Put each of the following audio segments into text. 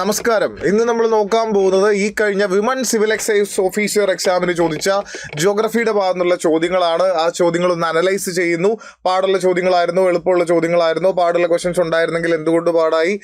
നമസ്കാരം. ഇന്ന് നമ്മൾ നോക്കാൻ പോകുന്നത് ഈ കഴിഞ്ഞ വിമൻ സിവിൽ എക്സൈസ് ഓഫീസർ എക്സാമിന് ചോദിച്ച ജിയോഗ്രഫിയുടെ ഭാഗത്തുനിന്നുള്ള ചോദ്യങ്ങളാണ്. ആ ചോദ്യങ്ങൾ ഒന്ന് അനലൈസ് ചെയ്യുന്നു. പാടുള്ള ചോദ്യങ്ങളായിരുന്നോ, എളുപ്പമുള്ള ചോദ്യങ്ങളായിരുന്നോ, പാടുള്ള ക്വസ്റ്റ്യൻസ് ഉണ്ടായിരുന്നെങ്കിൽ എന്തുകൊണ്ട് പാടായി,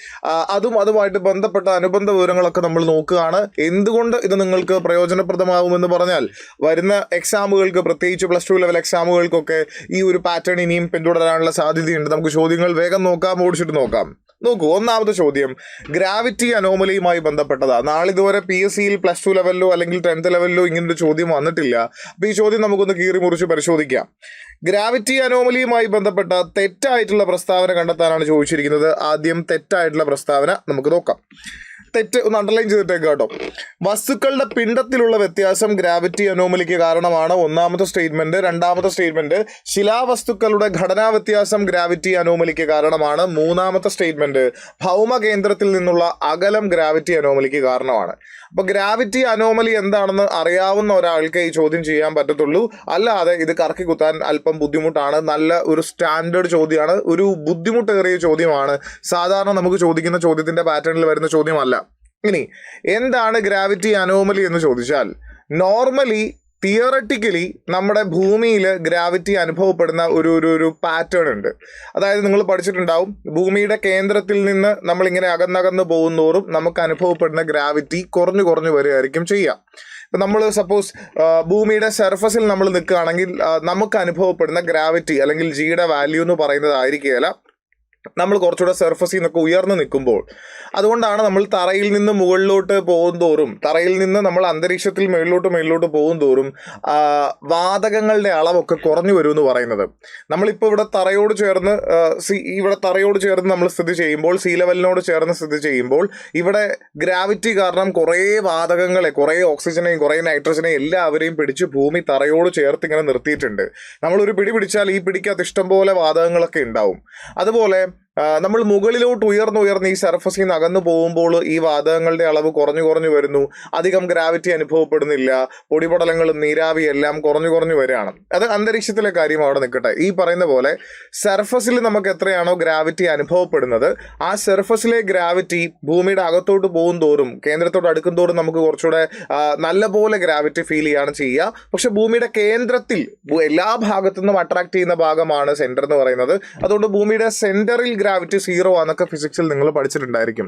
അതുമായിട്ട് ബന്ധപ്പെട്ട അനുബന്ധ വിവരങ്ങളൊക്കെ നമ്മൾ നോക്കുകയാണ്. എന്തുകൊണ്ട് ഇത് നിങ്ങൾക്ക് പ്രയോജനപ്രദമാകുമെന്ന് പറഞ്ഞാൽ വരുന്ന എക്സാമുകൾക്ക്, പ്രത്യേകിച്ച് +2 ലെവൽ എക്സാമുകൾക്കൊക്കെ ഈ ഒരു പാറ്റേൺ ഇനിയും പിന്തുടരാനുള്ള സാധ്യതയുണ്ട്. നമുക്ക് ചോദ്യങ്ങൾ വേഗം നോക്കാം, ഓടിച്ചിട്ട് നോക്കാം. നോക്കൂ, ഒന്നാമത്തെ ചോദ്യം ഗ്രാവിറ്റി അനോമലിയുമായി ബന്ധപ്പെട്ടതാണ്. നാളിതുവരെ PSCയിൽ +2 ലെവലിലോ അല്ലെങ്കിൽ 10th ലെവലിലോ ഇങ്ങനൊരു ചോദ്യം വന്നിട്ടില്ല. അപ്പോൾ ഈ ചോദ്യം നമുക്കൊന്ന് കീറി മുറിച്ച് പരിശോധിക്കാം. ഗ്രാവിറ്റി അനോമലിയുമായി ബന്ധപ്പെട്ട തെറ്റായിട്ടുള്ള പ്രസ്താവന കണ്ടെത്താനാണ് ചോദിച്ചിരിക്കുന്നത്. ആദ്യം തെറ്റായിട്ടുള്ള പ്രസ്താവന നമുക്ക് നോക്കാം. തെറ്റ് ഒന്ന് അണ്ടർലൈൻ ചെയ്തിട്ടേക്ക് കേട്ടോ. വസ്തുക്കളുടെ പിണ്ഡത്തിലുള്ള വ്യത്യാസം ഗ്രാവിറ്റി അനോമലിക്ക് കാരണമാണ് ഒന്നാമത്തെ സ്റ്റേറ്റ്മെന്റ്. രണ്ടാമത്തെ സ്റ്റേറ്റ്മെന്റ് ശിലാവസ്തുക്കളുടെ ഘടനാ വ്യത്യാസം ഗ്രാവിറ്റി അനോമലിക്ക് കാരണമാണ്. മൂന്നാമത്തെ സ്റ്റേറ്റ്മെന്റ് ഭൗമ കേന്ദ്രത്തിൽ നിന്നുള്ള അകലം ഗ്രാവിറ്റി അനോമലിക്ക് കാരണമാണ്. അപ്പോൾ ഗ്രാവിറ്റി അനോമലി എന്താണെന്ന് അറിയാവുന്ന ഒരാൾക്ക് ഈ ചോദ്യം ചെയ്യാൻ പറ്റത്തുള്ളൂ. അല്ലാതെ ഇത് കറക്കി കുത്താൻ അല്പം ബുദ്ധിമുട്ടാണ്. നല്ല ഒരു സ്റ്റാൻഡേർഡ് ചോദ്യമാണ്, ഒരു ബുദ്ധിമുട്ടേറിയ ചോദ്യമാണ്. സാധാരണ നമുക്ക് ചോദിക്കുന്ന ചോദ്യത്തിന്റെ പാറ്റേണിൽ വരുന്ന ചോദ്യമല്ല. ഇനി എന്താണ് ഗ്രാവിറ്റി അനോമലി എന്ന് ചോദിച്ചാൽ, നോർമലി തിയററ്റിക്കലി നമ്മുടെ ഭൂമിയിൽ ഗ്രാവിറ്റി അനുഭവപ്പെടുന്ന ഒരു പാറ്റേൺ ഉണ്ട്. അതായത് നിങ്ങൾ പഠിച്ചിട്ടുണ്ടാവും, ഭൂമിയുടെ കേന്ദ്രത്തിൽ നിന്ന് നമ്മളിങ്ങനെ അകന്നകന്ന് പോകുന്നതോറും നമുക്ക് അനുഭവപ്പെടുന്ന ഗ്രാവിറ്റി കുറഞ്ഞു കുറഞ്ഞു വരികയായിരിക്കും ചെയ്യുക. ഇപ്പം നമ്മൾ സപ്പോസ് ഭൂമിയുടെ സർഫസിൽ നമ്മൾ നിൽക്കുകയാണെങ്കിൽ നമുക്ക് അനുഭവപ്പെടുന്ന ഗ്രാവിറ്റി അല്ലെങ്കിൽ ജിയുടെ വാല്യൂ എന്ന് പറയുന്നതായിരിക്കുകയില്ല നമ്മൾ കുറച്ചുകൂടെ സർഫസിൽ നിന്നൊക്കെ ഉയർന്നു നിൽക്കുമ്പോൾ. അതുകൊണ്ടാണ് നമ്മൾ തറയിൽ നിന്ന് മുകളിലോട്ട് പോകുന്തോറും, തറയിൽ നിന്ന് നമ്മൾ അന്തരീക്ഷത്തിൽ മേളിലോട്ട് പോകുന്തോറും വാതകങ്ങളുടെ അളവൊക്കെ കുറഞ്ഞു വരും എന്ന് പറയുന്നത്. നമ്മളിപ്പോൾ ഇവിടെ തറയോട് ചേർന്ന് നമ്മൾ സ്ഥിതി ചെയ്യുമ്പോൾ, സീ ലെവലിനോട് ചേർന്ന് സ്ഥിതി ചെയ്യുമ്പോൾ, ഇവിടെ ഗ്രാവിറ്റി കാരണം കുറേ വാതകങ്ങളെ, കുറേ ഓക്സിജനെയും കുറേ നൈട്രജനെയും എല്ലാവരെയും പിടിച്ച് ഭൂമി തറയോട് ചേർത്ത് ഇങ്ങനെ നിർത്തിയിട്ടുണ്ട്. നമ്മളൊരു പിടി പിടിച്ചാൽ ഈ പിടിക്കകത്ത് ഇഷ്ടംപോലെ വാതകങ്ങളൊക്കെ ഉണ്ടാവും. അതുപോലെ നമ്മൾ മുകളിലോട്ട് ഉയർന്ന് ഈ സർഫസിൽ നിന്ന് അകന്നു പോകുമ്പോൾ ഈ വാതകങ്ങളുടെ അളവ് കുറഞ്ഞു വരുന്നു. അധികം ഗ്രാവിറ്റി അനുഭവപ്പെടുന്നില്ല. പൊടിപടലങ്ങളും നീരാവി എല്ലാം കുറഞ്ഞു വരികയാണ്. അത് അന്തരീക്ഷത്തിലെ കാര്യം അവിടെ നിൽക്കട്ടെ. ഈ പറയുന്ന പോലെ സർഫസിൽ നമുക്ക് എത്രയാണോ ഗ്രാവിറ്റി അനുഭവപ്പെടുന്നത്, ആ സർഫസിലെ ഗ്രാവിറ്റി ഭൂമിയുടെ അകത്തോട്ട് പോകും തോറും, കേന്ദ്രത്തോട് അടുക്കും തോറും നമുക്ക് കുറച്ചുകൂടെ നല്ല പോലെ ഗ്രാവിറ്റി ഫീൽ ചെയ്യാണ് ചെയ്യുക. പക്ഷെ ഭൂമിയുടെ കേന്ദ്രത്തിൽ എല്ലാ ഭാഗത്തു നിന്നും അട്രാക്ട് ചെയ്യുന്ന ഭാഗമാണ് സെന്റർ എന്ന് പറയുന്നത്. അതുകൊണ്ട് ഭൂമിയുടെ സെന്ററിൽ ഗ്രാവിറ്റി 0 ആണെന്നൊക്കെ ഫിസിക്സിൽ നിങ്ങൾ പഠിച്ചിട്ടുണ്ടായിരിക്കും.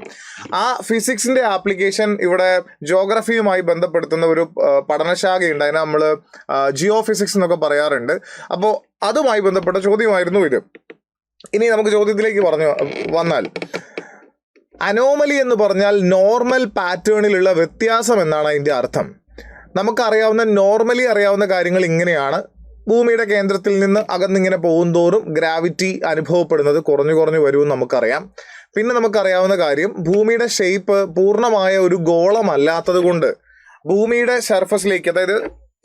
ആ ഫിസിക്സിന്റെ ആപ്ലിക്കേഷൻ ഇവിടെ ജിയോഗ്രഫിയുമായി ബന്ധപ്പെടുത്തുന്ന ഒരു പഠനശാഖയുണ്ട്. അതിനെ നമ്മൾ ജിയോ ഫിസിക്സ് എന്നൊക്കെ പറയാറുണ്ട്. അപ്പോൾ അതുമായി ബന്ധപ്പെട്ട ചോദ്യമായിരുന്നു ഇത്. ഇനി നമുക്ക് ചോദ്യത്തിലേക്ക് വന്നാൽ, അനോമലി എന്ന് പറഞ്ഞാൽ നോർമൽ പാറ്റേണിലുള്ള വ്യത്യാസം എന്നാണ് അതിൻ്റെ അർത്ഥം. നോർമലി അറിയാവുന്ന കാര്യങ്ങൾ ഇങ്ങനെയാണ്. ഭൂമിയുടെ കേന്ദ്രത്തിൽ നിന്ന് അകന്നിങ്ങനെ പോകുന്തോറും ഗ്രാവിറ്റി അനുഭവപ്പെടുന്നത് കുറഞ്ഞു വരുമെന്ന് നമുക്കറിയാം. പിന്നെ നമുക്കറിയാവുന്ന കാര്യം, ഭൂമിയുടെ ഷേപ്പ് പൂർണ്ണമായ ഒരു ഗോളമല്ലാത്തത് കൊണ്ട് ഭൂമിയുടെ സർഫസിലേക്ക്, അതായത്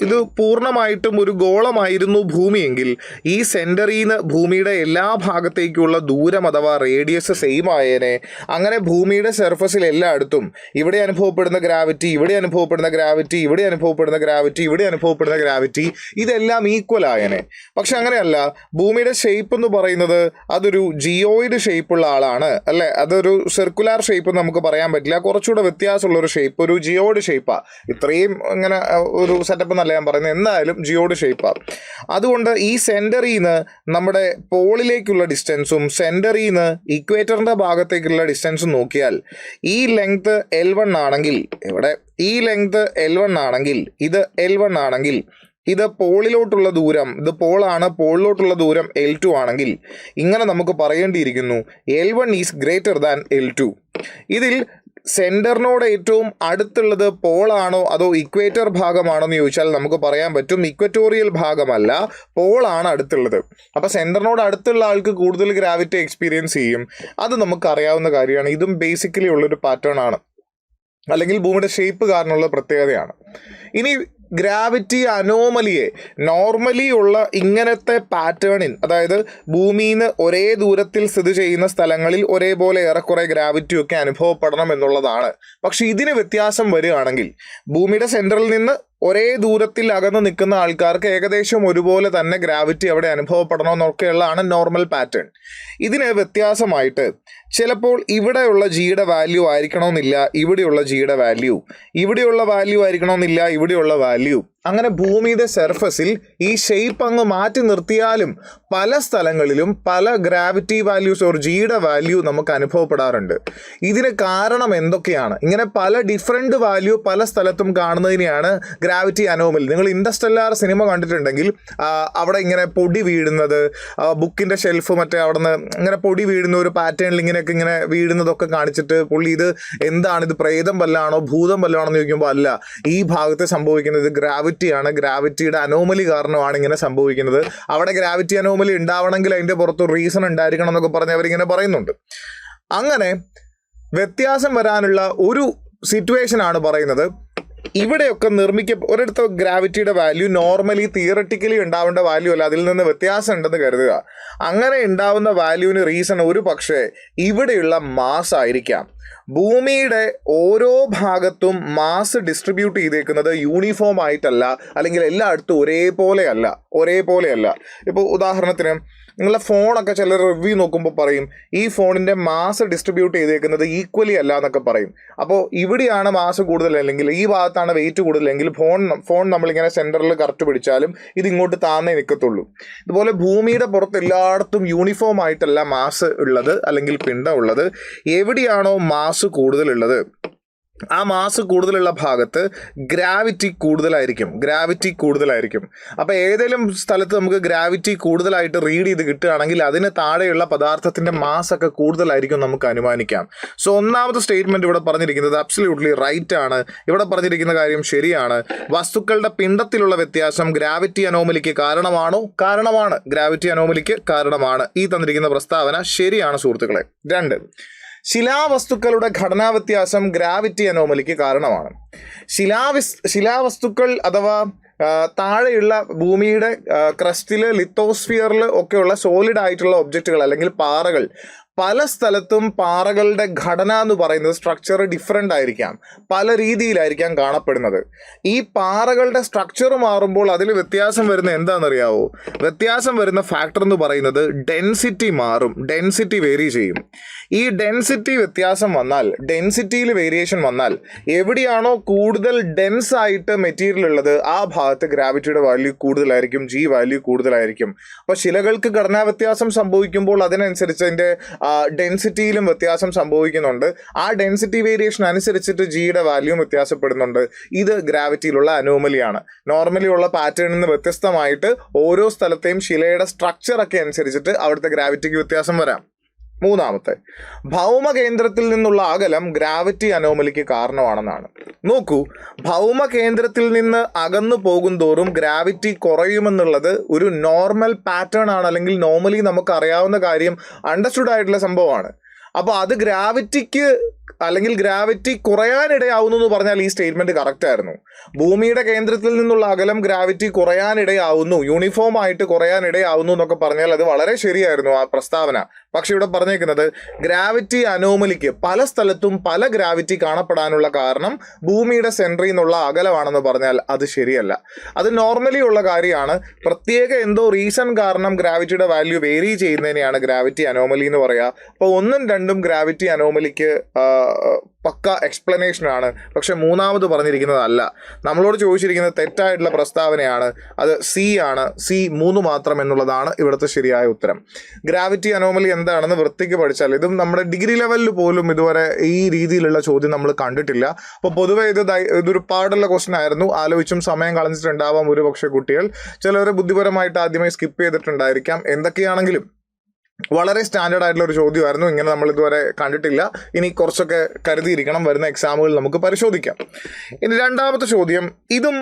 ഇത് പൂർണ്ണമായിട്ടും ഒരു ഗോളമായിരുന്നു ഭൂമിയെങ്കിൽ ഈ സെൻറ്ററിൽ നിന്ന് ഭൂമിയുടെ എല്ലാ ഭാഗത്തേക്കുള്ള ദൂരം അഥവാ റേഡിയസ് സെയിം ആയേനെ. അങ്ങനെ ഭൂമിയുടെ സർഫസിൽ എല്ലായിടത്തും ഇവിടെ അനുഭവപ്പെടുന്ന ഗ്രാവിറ്റി, ഇവിടെ അനുഭവപ്പെടുന്ന ഗ്രാവിറ്റി, ഇവിടെ അനുഭവപ്പെടുന്ന ഗ്രാവിറ്റി, ഇവിടെ അനുഭവപ്പെടുന്ന ഗ്രാവിറ്റി, ഇതെല്ലാം ഈക്വൽ ആയേനെ. പക്ഷെ അങ്ങനെയല്ല. ഭൂമിയുടെ ഷേപ്പ് എന്ന് പറയുന്നത് അതൊരു ജിയോയിഡ് ഷേപ്പുള്ള ആളാണ്, അല്ലേ? അതൊരു സർക്കുലാർ ഷേപ്പ് നമുക്ക് പറയാൻ പറ്റില്ല. കുറച്ചുകൂടെ വ്യത്യാസമുള്ള ഒരു ഷേപ്പ്, ഒരു ജിയോയിഡ് ഷേപ്പാണ്. ഇത്രയും ഇങ്ങനെ ഒരു സെറ്റപ്പ് ഞാൻ പറയുന്നത്, എന്തായാലും ജിയോഡ് ഷേപ്പാണ്. അതുകൊണ്ട് ഈ സെന്ററിൽ നിന്ന് നമ്മുടെ പോളിലേക്കുള്ള ഡിസ്റ്റൻസും സെന്ററിൽ നിന്ന് ഇക്വേറ്ററിന്റെ ഭാഗത്തേക്കുള്ള ഡിസ്റ്റൻസും നോക്കിയാൽ, ഈ ലെങ്ത് L1 ആണെങ്കിൽ, ഇവിടെ ഈ ലെങ്ത് L1 ആണെങ്കിൽ, ഇത് L1 ആണെങ്കിൽ, ഇത് പോളിലോട്ടുള്ള ദൂരം, ഇത് പോളാണ്, പോളിലോട്ടുള്ള ദൂരം L2 ആണെങ്കിൽ, ഇങ്ങനെ നമുക്ക് പറയേണ്ടിയിരിക്കുന്നു L1 is greater than L2. ഇതിൽ സെന്ററിനോട് ഏറ്റവും അടുത്തുള്ളത് പോളാണോ അതോ ഇക്വേറ്റർ ഭാഗമാണോ എന്ന് ചോദിച്ചാൽ നമുക്ക് പറയാൻ പറ്റും ഇക്വറ്റോറിയൽ ഭാഗമല്ല, പോളാണ് അടുത്തുള്ളത്. അപ്പോൾ സെന്ററിനോട് അടുത്തുള്ള ആൾക്ക് കൂടുതൽ ഗ്രാവിറ്റി എക്സ്പീരിയൻസ് ചെയ്യും. അത് നമുക്ക് അറിയാവുന്ന കാര്യമാണ്. ഇതും ബേസിക്കലി ഉള്ളൊരു പാറ്റേൺ ആണ്, അല്ലെങ്കിൽ ഭൂമിയുടെ ഷേപ്പ് കാരണമുള്ള പ്രത്യേകതയാണ്. ഇനി ഗ്രാവിറ്റി അനോമലിയെ, നോർമലി ഉള്ള ഇങ്ങനത്തെ പാറ്റേണിൽ, അതായത് ഭൂമിയിൽ നിന്ന് ഒരേ ദൂരത്തിൽ സ്ഥിതി ചെയ്യുന്ന സ്ഥലങ്ങളിൽ ഒരേപോലെ ഏറെക്കുറെ ഗ്രാവിറ്റിയൊക്കെ അനുഭവപ്പെടണം എന്നുള്ളതാണ്. പക്ഷെ ഇതിന് വ്യത്യാസം വരികയാണെങ്കിൽ, ഭൂമിയുടെ സെൻറ്ററിൽ നിന്ന് ഒരേ ദൂരത്തിൽ അകന്ന് നിൽക്കുന്ന ആൾക്കാർക്ക് ഏകദേശം ഒരുപോലെ തന്നെ ഗ്രാവിറ്റി അവിടെ അനുഭവപ്പെടണമെന്നൊക്കെയുള്ളതാണ് നോർമൽ പാറ്റേൺ. ഇതിന് വ്യത്യാസമായിട്ട് ചിലപ്പോൾ ഇവിടെയുള്ള ജിയുടെ വാല്യൂ ആയിരിക്കണമെന്നില്ല ഇവിടെയുള്ള ജിയുടെ വാല്യൂ, ഇവിടെയുള്ള വാല്യൂ ആയിരിക്കണമെന്നില്ല ഇവിടെയുള്ള വാല്യൂ. അങ്ങനെ ഭൂമിയുടെ സർഫസിൽ ഈ ഷേപ്പ് അങ്ങ് മാറ്റി നിർത്തിയാലും പല സ്ഥലങ്ങളിലും പല ഗ്രാവിറ്റി വാല്യൂസ് ഓർ ജിയുടെ വാല്യൂ നമുക്ക് അനുഭവപ്പെടാറുണ്ട്. ഇതിന് കാരണം എന്തൊക്കെയാണ്? ഇങ്ങനെ പല ഡിഫറെൻറ്റ് വാല്യൂ പല സ്ഥലത്തും കാണുന്നതിനെയാണ് ഗ്രാവിറ്റി അനോമലി. നിങ്ങൾ ഇൻഡർസ്റ്റെല്ലാർ സിനിമ കണ്ടിട്ടുണ്ടെങ്കിൽ അവിടെ ഇങ്ങനെ പൊടി വീഴുന്നത്, ബുക്കിൻ്റെ ഷെൽഫ് മറ്റേ അവിടെ നിന്ന് ഇങ്ങനെ പൊടി വീഴുന്ന ഒരു പാറ്റേണിൽ ഇങ്ങനെയൊക്കെ ഇങ്ങനെ വീഴുന്നതൊക്കെ കാണിച്ചിട്ട് പുള്ളി ഇത് എന്താണ്, ഇത് പ്രേതം വല്ലാണോ ഭൂതം വല്ലാണോ എന്ന് ചോദിക്കുമ്പോൾ അല്ല, ഈ ഭാഗത്ത് സംഭവിക്കുന്നത് ഗ്രാവിറ്റിയാണ്, ഗ്രാവിറ്റിയുടെ അനോമലി കാരണമാണ് ഇങ്ങനെ സംഭവിക്കുന്നത്. അവിടെ ഗ്രാവിറ്റി അനോമലി ഉണ്ടാവണമെങ്കിൽ അതിൻ്റെ പുറത്ത് റീസൺ ഉണ്ടായിരിക്കണം എന്നൊക്കെ പറഞ്ഞ് അവരിങ്ങനെ പറയുന്നുണ്ട്. അങ്ങനെ വ്യത്യാസം വരാനുള്ള ഒരു സിറ്റുവേഷൻ ആണ് പറയുന്നത്. ഇവിടെയൊക്കെ ഒരിടത്ത് ഗ്രാവിറ്റിയുടെ വാല്യൂ നോർമലി തിയററ്റിക്കലി ഉണ്ടാവേണ്ട വാല്യൂ അല്ല, അതിൽ നിന്ന് വ്യത്യാസം ഉണ്ടെന്ന് കരുതുക. അങ്ങനെ ഉണ്ടാവുന്ന വാല്യൂവിന് റീസൺ ഒരു പക്ഷേ ഇവിടെയുള്ള മാസ് ആയിരിക്കാം. ഭൂമിയുടെ ഓരോ ഭാഗത്തും മാസ് ഡിസ്ട്രിബ്യൂട്ട് ചെയ്തേക്കുന്നത് യൂണിഫോം ആയിട്ടല്ല, അല്ലെങ്കിൽ എല്ലായിടത്തും ഒരേപോലെയല്ല. ഇപ്പോൾ ഉദാഹരണത്തിന് നിങ്ങളുടെ ഫോണൊക്കെ ചിലർ റിവ്യൂ നോക്കുമ്പോൾ പറയും ഈ ഫോണിൻ്റെ മാസ് ഡിസ്ട്രിബ്യൂട്ട് ചെയ്തേക്കുന്നത് ഈക്വലി അല്ല എന്നൊക്കെ പറയും. അപ്പോൾ ഇവിടെയാണ് മാസ് കൂടുതലല്ലെങ്കിൽ ഈ ഭാഗത്താണ് വെയിറ്റ് കൂടുതലെങ്കിൽ ഫോൺ നമ്മളിങ്ങനെ സെൻറ്ററിൽ കറക്റ്റ് പിടിച്ചാലും ഇത് ഇങ്ങോട്ട് താന്നേ നിൽക്കത്തുള്ളൂ. ഇതുപോലെ ഭൂമിയുടെ പുറത്ത് എല്ലായിടത്തും യൂണിഫോം ആയിട്ടല്ല മാസ് ഉള്ളത് അല്ലെങ്കിൽ പിണ്ഡം ഉള്ളത്. എവിടെയാണോ മാസ് കൂടുതലുള്ളത് ആ മാസ് കൂടുതലുള്ള ഭാഗത്ത് ഗ്രാവിറ്റി കൂടുതലായിരിക്കും. അപ്പോൾ ഏതെങ്കിലും സ്ഥലത്ത് നമുക്ക് ഗ്രാവിറ്റി കൂടുതലായിട്ട് റീഡ് ചെയ്ത് കിട്ടുകയാണെങ്കിൽ അതിന് താഴെയുള്ള പദാർത്ഥത്തിൻ്റെ മാസ് ഒക്കെ കൂടുതലായിരിക്കും നമുക്ക് അനുമാനിക്കാം. സോ ഒന്നാമത്തെ സ്റ്റേറ്റ്മെൻറ്റ് ഇവിടെ പറഞ്ഞിരിക്കുന്നത് അബ്സല്യൂട്ട്ലി റൈറ്റ് ആണ്. ഇവിടെ പറഞ്ഞിരിക്കുന്ന കാര്യം ശരിയാണ്. വസ്തുക്കളുടെ പിണ്ഡത്തിലുള്ള വ്യത്യാസം ഗ്രാവിറ്റി അനോമലിക്ക് കാരണമാണ്. ഗ്രാവിറ്റി അനോമലിക്ക് കാരണമാണ്. ഈ തന്നിരിക്കുന്ന പ്രസ്താവന ശരിയാണ് സുഹൃത്തുക്കളെ. 2, ശിലാവസ്തുക്കളുടെ ഘടനാ വ്യത്യാസം ഗ്രാവിറ്റി അനോമലിക്ക് കാരണമാണ്. ശിലാവസ്തുക്കൾ അഥവാ താഴെയുള്ള ഭൂമിയുടെ ക്രസ്റ്റിൽ, ലിത്തോസ്ഫിയറിൽ ഒക്കെയുള്ള സോളിഡ് ആയിട്ടുള്ള ഒബ്ജക്റ്റുകൾ അല്ലെങ്കിൽ പാറകൾ, പല സ്ഥലത്തും പാറകളുടെ ഘടന എന്ന് പറയുന്നത് സ്ട്രക്ചർ ഡിഫറെൻ്റ് ആയിരിക്കാം, പല രീതിയിലായിരിക്കാം കാണപ്പെടുന്നത്. ഈ പാറകളുടെ സ്ട്രക്ചർ മാറുമ്പോൾ അതിൽ വ്യത്യാസം വരുന്ന എന്താണെന്നറിയാവോ? വ്യത്യാസം വരുന്ന ഫാക്ടർ എന്ന് പറയുന്നത് ഡെൻസിറ്റി മാറും, ഡെൻസിറ്റി വേരി ചെയ്യും. ഈ ഡെൻസിറ്റി വ്യത്യാസം വന്നാൽ, ഡെൻസിറ്റിയിൽ വേരിയേഷൻ വന്നാൽ, എവിടെയാണോ കൂടുതൽ ഡെൻസ് ആയിട്ട് മെറ്റീരിയൽ ഉള്ളത് ആ ഭാഗത്ത് ഗ്രാവിറ്റിയുടെ വാല്യൂ കൂടുതലായിരിക്കും, ജി വാല്യൂ കൂടുതലായിരിക്കും. അപ്പോൾ ശിലകൾക്ക് ഘടനാ വ്യത്യാസം സംഭവിക്കുമ്പോൾ അതിനനുസരിച്ച് അതിൻ്റെ ഡെൻസിറ്റിയിലും വ്യത്യാസം സംഭവിക്കുന്നുണ്ട്. ആ ഡെൻസിറ്റി വേരിയേഷൻ അനുസരിച്ചിട്ട് ജിയുടെ വാല്യൂം വ്യത്യാസപ്പെടുന്നുണ്ട്. ഇത് ഗ്രാവിറ്റിയിലുള്ള അനോമലിയാണ്. നോർമലി ഉള്ള പാറ്റേണിൽ നിന്ന് വ്യത്യസ്തമായിട്ട് ഓരോ സ്ഥലത്തെയും ശിലയുടെ സ്ട്രക്ചറൊക്കെ അനുസരിച്ചിട്ട് അവിടുത്തെ ഗ്രാവിറ്റിക്ക് വ്യത്യാസം വരാം. 3, ഭൗമകേന്ദ്രത്തിൽ നിന്നുള്ള അകലം ഗ്രാവിറ്റി അനോമലിക്ക് കാരണമാണെന്നാണ്. നോക്കൂ, ഭൗമകേന്ദ്രത്തിൽ നിന്ന് അകന്നു പോകും തോറും ഗ്രാവിറ്റി കുറയുമെന്നുള്ളത് ഒരു നോർമൽ പാറ്റേൺ ആണ്, അല്ലെങ്കിൽ നോർമലി നമുക്ക് അറിയാവുന്ന കാര്യം, അണ്ടർസ്റ്റുഡ് ആയിട്ടുള്ള സംഭവമാണ്. അപ്പോൾ അത് ഗ്രാവിറ്റിക്ക് അല്ലെങ്കിൽ ഗ്രാവിറ്റി കുറയാനിടയാവുന്നു എന്ന് പറഞ്ഞാൽ ഈ സ്റ്റേറ്റ്മെൻറ്റ് കറക്റ്റായിരുന്നു. ഭൂമിയുടെ കേന്ദ്രത്തിൽ നിന്നുള്ള അകലം ഗ്രാവിറ്റി കുറയാനിടയാവുന്നു, യൂണിഫോം ആയിട്ട് കുറയാനിടയാവുന്നു എന്നൊക്കെ പറഞ്ഞാൽ അത് വളരെ ശരിയായിരുന്നു ആ പ്രസ്താവന. പക്ഷെ ഇവിടെ പറഞ്ഞേക്കുന്നത് ഗ്രാവിറ്റി അനോമലിക്ക് പല സ്ഥലത്തും പല ഗ്രാവിറ്റി കാണപ്പെടാനുള്ള കാരണം ഭൂമിയുടെ സെൻട്രിൽ നിന്നുള്ള അകലമാണെന്ന് പറഞ്ഞാൽ അത് ശരിയല്ല. അത് നോർമലി ഉള്ള കാര്യമാണ്. പ്രത്യേക എന്തോ റീസൺ കാരണം ഗ്രാവിറ്റിയുടെ വാല്യൂ വേരി ചെയ്യുന്നതിനെയാണ് ഗ്രാവിറ്റി അനോമലി എന്ന് പറയുക. അപ്പോൾ 1ഉം 2ഉം ഗ്രാവിറ്റി അനോമലിക്ക് പക്ക എക്സ്പ്ലനേഷനാണ്. പക്ഷെ മൂന്നാമത് പറഞ്ഞിരിക്കുന്നതല്ല. നമ്മളോട് ചോദിച്ചിരിക്കുന്നത് തെറ്റായിട്ടുള്ള പ്രസ്താവനയാണ്. അത് സി ആണ്. സി 3 മാത്രം എന്നുള്ളതാണ് ഇവിടുത്തെ ശരിയായ ഉത്തരം. ഗ്രാവിറ്റി അനോമലി എന്താണെന്ന് വൃത്തിക്ക് പഠിച്ചാൽ, ഇതും നമ്മുടെ ഡിഗ്രി ലെവലിൽ പോലും ഇതുവരെ ഈ രീതിയിലുള്ള ചോദ്യം നമ്മൾ കണ്ടിട്ടില്ല. അപ്പോൾ പൊതുവെ ഇതൊരു പാടുള്ള ക്വസ്റ്റൻ ആയിരുന്നു. ആലോചിച്ചും സമയം കളഞ്ഞിട്ടുണ്ടാവാം ഒരുപക്ഷെ കുട്ടികൾ. ചിലർ ബുദ്ധിപരമായിട്ട് ആദ്യമേ സ്കിപ്പ് ചെയ്തിട്ടുണ്ടായിരിക്കാം. എന്തൊക്കെയാണെങ്കിലും വളരെ സ്റ്റാൻഡേർഡ് ആയിട്ടുള്ള ഒരു ചോദ്യമായിരുന്നു. ഇങ്ങനെ നമ്മൾ ഇതുവരെ കണ്ടിട്ടില്ല. ഇനി കുറച്ചൊക്കെ കരുതിയിരിക്കണം, വരുന്ന എക്സാമുകൾ നമുക്ക് പരിശോധിക്കാം. ഇനി 2ാമത്തെ ചോദ്യം, ഇതും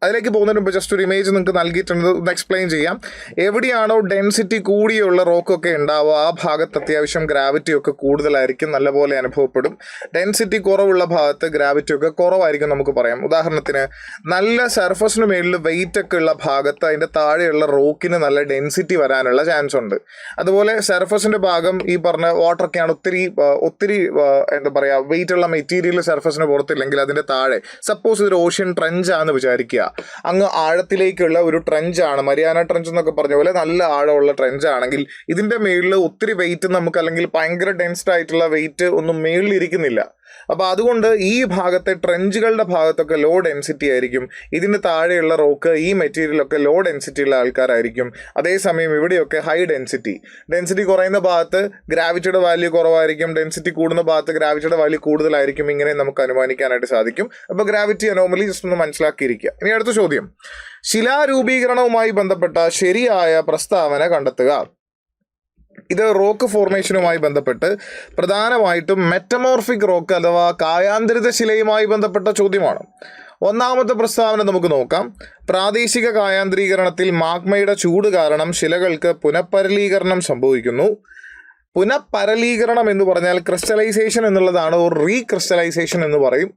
അതിലേക്ക് പോകുന്നതിന് മുമ്പ് ജസ്റ്റ് ഒരു ഇമേജ് നിങ്ങൾക്ക് നൽകിയിട്ടുണ്ട്, ഒന്ന് എക്സ്പ്ലെയിൻ ചെയ്യാം. എവിടെയാണോ ഡെൻസിറ്റി കൂടിയുള്ള റോക്കൊക്കെ ഉണ്ടാവുക ആ ഭാഗത്ത് അത്യാവശ്യം ഗ്രാവിറ്റി ഒക്കെ കൂടുതലായിരിക്കും, നല്ലപോലെ അനുഭവപ്പെടും. ഡെൻസിറ്റി കുറവുള്ള ഭാഗത്ത് ഗ്രാവിറ്റി ഒക്കെ കുറവായിരിക്കും നമുക്ക് പറയാം. ഉദാഹരണത്തിന് നല്ല സർഫസിന് മേളിൽ വെയിറ്റ് ഒക്കെ ഉള്ള ഭാഗത്ത് അതിൻ്റെ താഴെയുള്ള റോക്കിന് നല്ല ഡെൻസിറ്റി വരാനുള്ള ചാൻസ് ഉണ്ട്. അതുപോലെ സർഫസിന്റെ ഭാഗം ഈ പറഞ്ഞ വാട്ടറൊക്കെയാണ് ഒത്തിരി എന്താ പറയാ വെയിറ്റ് ഉള്ള മെറ്റീരിയൽ സർഫസിന് പുറത്തില്ലെങ്കിൽ അതിന്റെ താഴെ സപ്പോസ് ഇതൊരു ഓഷ്യൻ ട്രെഞ്ച് ആണെന്ന് വിചാരിക്കുക. അങ്ങ് ആഴത്തിലേക്കുള്ള ഒരു ട്രെഞ്ചാണ്, മരിയാന ട്രെഞ്ച് എന്നൊക്കെ പറഞ്ഞ പോലെ നല്ല ആഴമുള്ള ട്രെഞ്ച് ആണെങ്കിൽ ഇതിന്റെ മേളിൽ ഒത്തിരി വെയിറ്റ് നമുക്ക് അല്ലെങ്കിൽ ഭയങ്കര ഡെൻസ്ഡ് ആയിട്ടുള്ള വെയിറ്റ് ഒന്നും മേളിൽ ഇരിക്കുന്നില്ല. അപ്പൊ അതുകൊണ്ട് ഈ ഭാഗത്തെ ട്രെഞ്ചുകളുടെ ഭാഗത്തൊക്കെ ലോ ഡെൻസിറ്റി ആയിരിക്കും. ഇതിന് താഴെയുള്ള റോക്ക് ഈ മെറ്റീരിയലൊക്കെ ലോ ഡെൻസിറ്റി ഉള്ള ആൾക്കാരായിരിക്കും. അതേസമയം ഇവിടെയൊക്കെ ഹൈ ഡെൻസിറ്റി കുറയുന്ന ഭാഗത്ത് ഗ്രാവിറ്റിയുടെ വാല്യൂ കുറവായിരിക്കും, ഡെൻസിറ്റി കൂടുന്ന ഭാഗത്ത് ഗ്രാവിറ്റിയുടെ വാല്യൂ കൂടുതലായിരിക്കും. ഇങ്ങനെ നമുക്ക് അനുമാനിക്കാനായിട്ട് സാധിക്കും. അപ്പൊ ഗ്രാവിറ്റി അനോമലി ജസ്റ്റ് ഒന്ന് മനസ്സിലാക്കിയിരിക്കുക. ഇനി അടുത്ത ചോദ്യം, ശിലാരൂപീകരണവുമായി ബന്ധപ്പെട്ട ശരിയായ പ്രസ്താവന കണ്ടെത്തുക. ഇത് റോക്ക് ഫോർമേഷനുമായി ബന്ധപ്പെട്ട് പ്രധാനമായിട്ടും മെറ്റമോർഫിക് റോക്ക് അഥവാ കായാന്തരിത ശിലയുമായി ബന്ധപ്പെട്ട ചോദ്യമാണ്. ഒന്നാമത്തെ പ്രസ്താവന നമുക്ക് നോക്കാം. പ്രാദേശിക കായാന്തരീകരണത്തിൽ മാഗ്മയുടെ ചൂട് കാരണം ശിലകൾക്ക് പുനഃപരലീകരണം സംഭവിക്കുന്നു. പുനഃപരലീകരണം എന്ന് പറഞ്ഞാൽ ക്രിസ്റ്റലൈസേഷൻ എന്നുള്ളതാണ്, ഒരു റീക്രിസ്റ്റലൈസേഷൻ എന്ന് പറയും.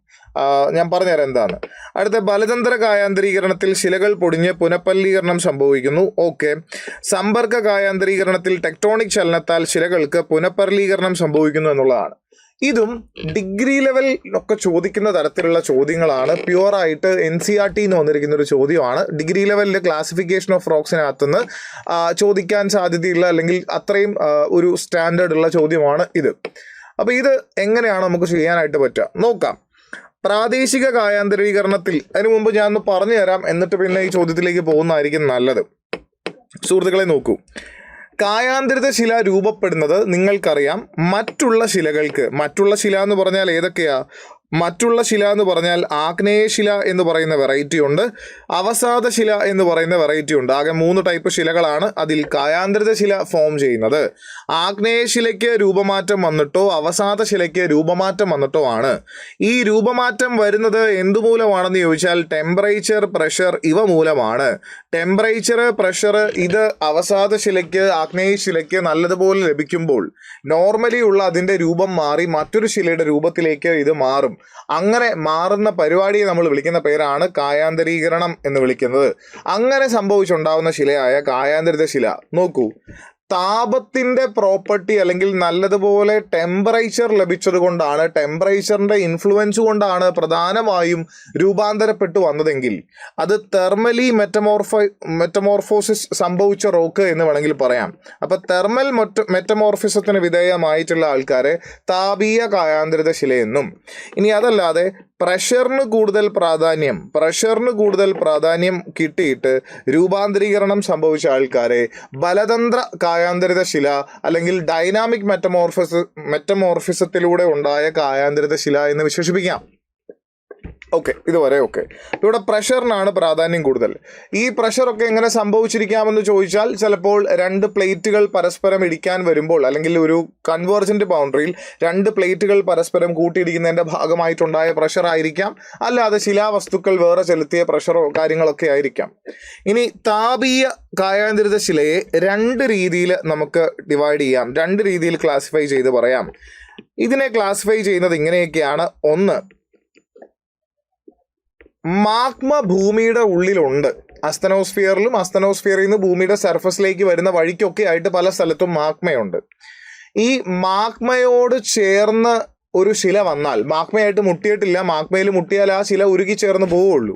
ഞാൻ പറഞ്ഞുതരാം എന്താണ്. അടുത്ത, ബലതന്ത്ര കായാന്തരീകരണത്തിൽ ശിലകൾ പൊടിഞ്ഞ് പുനഃപരലീകരണം സംഭവിക്കുന്നു. ഓക്കെ. സമ്പർക്ക കായാന്തരീകരണത്തിൽ ടെക്ടോണിക് ചലനത്താൽ ശിലകൾക്ക് പുനഃപരലീകരണം സംഭവിക്കുന്നു എന്നുള്ളതാണ്. ഇതും ഡിഗ്രി ലെവൽ ഒക്കെ ചോദിക്കുന്ന തരത്തിലുള്ള ചോദ്യങ്ങളാണ്. പ്യുവറായിട്ട് NCERT എന്ന് വന്നിരിക്കുന്ന ഒരു ചോദ്യമാണ്. ഡിഗ്രി ലെവലിലെ ക്ലാസിഫിക്കേഷൻ ഓഫ് റോക്സിനകത്തുനിന്ന് ചോദിക്കാൻ സാധ്യതയുള്ള അല്ലെങ്കിൽ അത്രയും ഒരു സ്റ്റാൻഡേർഡ് ഉള്ള ചോദ്യമാണ് ഇത്. അപ്പോൾ ഇത് എങ്ങനെയാണ് നമുക്ക് ചെയ്യാനായിട്ട് പറ്റുക നോക്കാം. പ്രാദേശിക കായാന്തരീകരണത്തിൽ അതിനു മുമ്പ് ഞാൻ ഒന്ന് പറഞ്ഞു തരാം, എന്നിട്ട് പിന്നെ ഈ ചോദ്യത്തിലേക്ക് പോകുന്നതായിരിക്കും നല്ലത്. സുഹൃത്തുക്കളെ നോക്കൂ, കായാന്തരിത ശില രൂപപ്പെടുന്നത് നിങ്ങൾക്കറിയാം മറ്റുള്ള ശില എന്ന് പറഞ്ഞാൽ ഏതൊക്കെയാ? മറ്റുള്ള ശില എന്ന് പറഞ്ഞാൽ ആഗ്നേയശില എന്ന് പറയുന്ന വെറൈറ്റി ഉണ്ട്, അവസാദ ശില എന്ന് പറയുന്ന വെറൈറ്റി ഉണ്ട്. ആകെ 3 ടൈപ്പ് ശിലകളാണ് അതിൽ കായാന്തരിത ശില ഫോം ചെയ്യുന്നത്. ആഗ്നേയശിലയ്ക്ക് രൂപമാറ്റം വന്നിട്ടോ അവസാദ ശിലയ്ക്ക് രൂപമാറ്റം വന്നിട്ടോ ആണ്. ഈ രൂപമാറ്റം വരുന്നത് എന്തുമൂലമാണെന്ന് ചോദിച്ചാൽ ടെമ്പറേച്ചർ, പ്രഷർ ഇവ മൂലമാണ്. ടെമ്പറേച്ചർ, പ്രഷർ ഇത് അവസാദ ശിലയ്ക്ക് ആഗ്നേയശിലയ്ക്ക് നല്ലതുപോലെ ലഭിക്കുമ്പോൾ നോർമലി ഉള്ള അതിൻ്റെ രൂപം മാറി മറ്റൊരു ശിലയുടെ രൂപത്തിലേക്ക് ഇത് മാറും. അങ്ങനെ മാറുന്ന പരിപാടിയെ നമ്മൾ വിളിക്കുന്ന പേരാണ് കായാന്തരീകരണം എന്ന് വിളിക്കുന്നത്. അങ്ങനെ സംഭവിച്ചുണ്ടാവുന്ന ശിലയായ കായാന്തരിത ശില നോക്കൂ, താപത്തിന്റെ പ്രോപ്പർട്ടി അല്ലെങ്കിൽ നല്ലതുപോലെ ടെമ്പറേച്ചർ ലഭിച്ചത് കൊണ്ടാണ്, ടെമ്പറേച്ചറിന്റെ ഇൻഫ്ലുവൻസ് കൊണ്ടാണ് പ്രധാനമായും രൂപാന്തരപ്പെട്ടു വന്നതെങ്കിൽ അത് തെർമലി മെറ്റമോർഫോസിസ് സംഭവിച്ച റോക്ക് എന്ന് വേണമെങ്കിൽ പറയാം. അപ്പൊ തെർമൽ മെറ്റമോർഫിസത്തിന് വിധേയമായിട്ടുള്ള ആൾക്കാരെ താപീയ കായാന്തരിത ശിലയെന്നും, ഇനി അതല്ലാതെ പ്രഷറിന് കൂടുതൽ പ്രാധാന്യം കിട്ടിയിട്ട് രൂപാന്തരീകരണം സംഭവിച്ച ആൾക്കാരെ ബലതന്ത്ര കായാന്തരിത ശില അല്ലെങ്കിൽ ഡൈനാമിക് മെറ്റമോർഫിസത്തിലൂടെ ഉണ്ടായ കായാന്തരിത ശില എന്ന് വിശേഷിപ്പിക്കാം. ഓക്കെ, ഇതുവരെ ഓക്കെ. ഇവിടെ പ്രഷറിനാണ് പ്രാധാന്യം കൂടുതൽ. ഈ പ്രഷറൊക്കെ എങ്ങനെ സംഭവിച്ചിരിക്കാമെന്ന് ചോദിച്ചാൽ ചിലപ്പോൾ 2 പ്ലേറ്റുകൾ പരസ്പരം ഇടിക്കാൻ വരുമ്പോൾ അല്ലെങ്കിൽ ഒരു കൺവേർജന്റ് ബൗണ്ടറിയിൽ 2 പ്ലേറ്റുകൾ പരസ്പരം കൂട്ടിയിടിക്കുന്നതിൻ്റെ ഭാഗമായിട്ടുണ്ടായ പ്രഷർ ആയിരിക്കാം, അല്ലാതെ ശിലാവസ്തുക്കൾ വേറെ ചെലുത്തിയ പ്രഷറോ കാര്യങ്ങളൊക്കെ ആയിരിക്കാം. ഇനി താപീയ കായാന്തരിത ശിലയെ 2 രീതിയിൽ നമുക്ക് ഡിവൈഡ് ചെയ്യാം, 2 രീതിയിൽ ക്ലാസിഫൈ ചെയ്ത് പറയാം. ഇതിനെ ക്ലാസിഫൈ ചെയ്യുന്നത് ഇങ്ങനെയൊക്കെയാണ്. ഒന്ന്, മാഗ്മ ഭൂമിയുടെ ഉള്ളിലുണ്ട്. അസ്തനോസ്ഫിയറിൽ നിന്ന് ഭൂമിയുടെ സർഫസിലേക്ക് വരുന്ന വഴിക്കൊക്കെ ആയിട്ട് പല സ്ഥലത്തും മാഗ്മയുണ്ട്. ഈ മാഗ്മയോട് ചേർന്ന് ഒരു ശില വന്നാൽ, മാഗ്മയായിട്ട് മുട്ടിയിട്ടില്ല, മാഗ്മയിൽ മുട്ടിയാൽ ആ ശില ഉരുകി ചേർന്ന് പോവുള്ളൂ.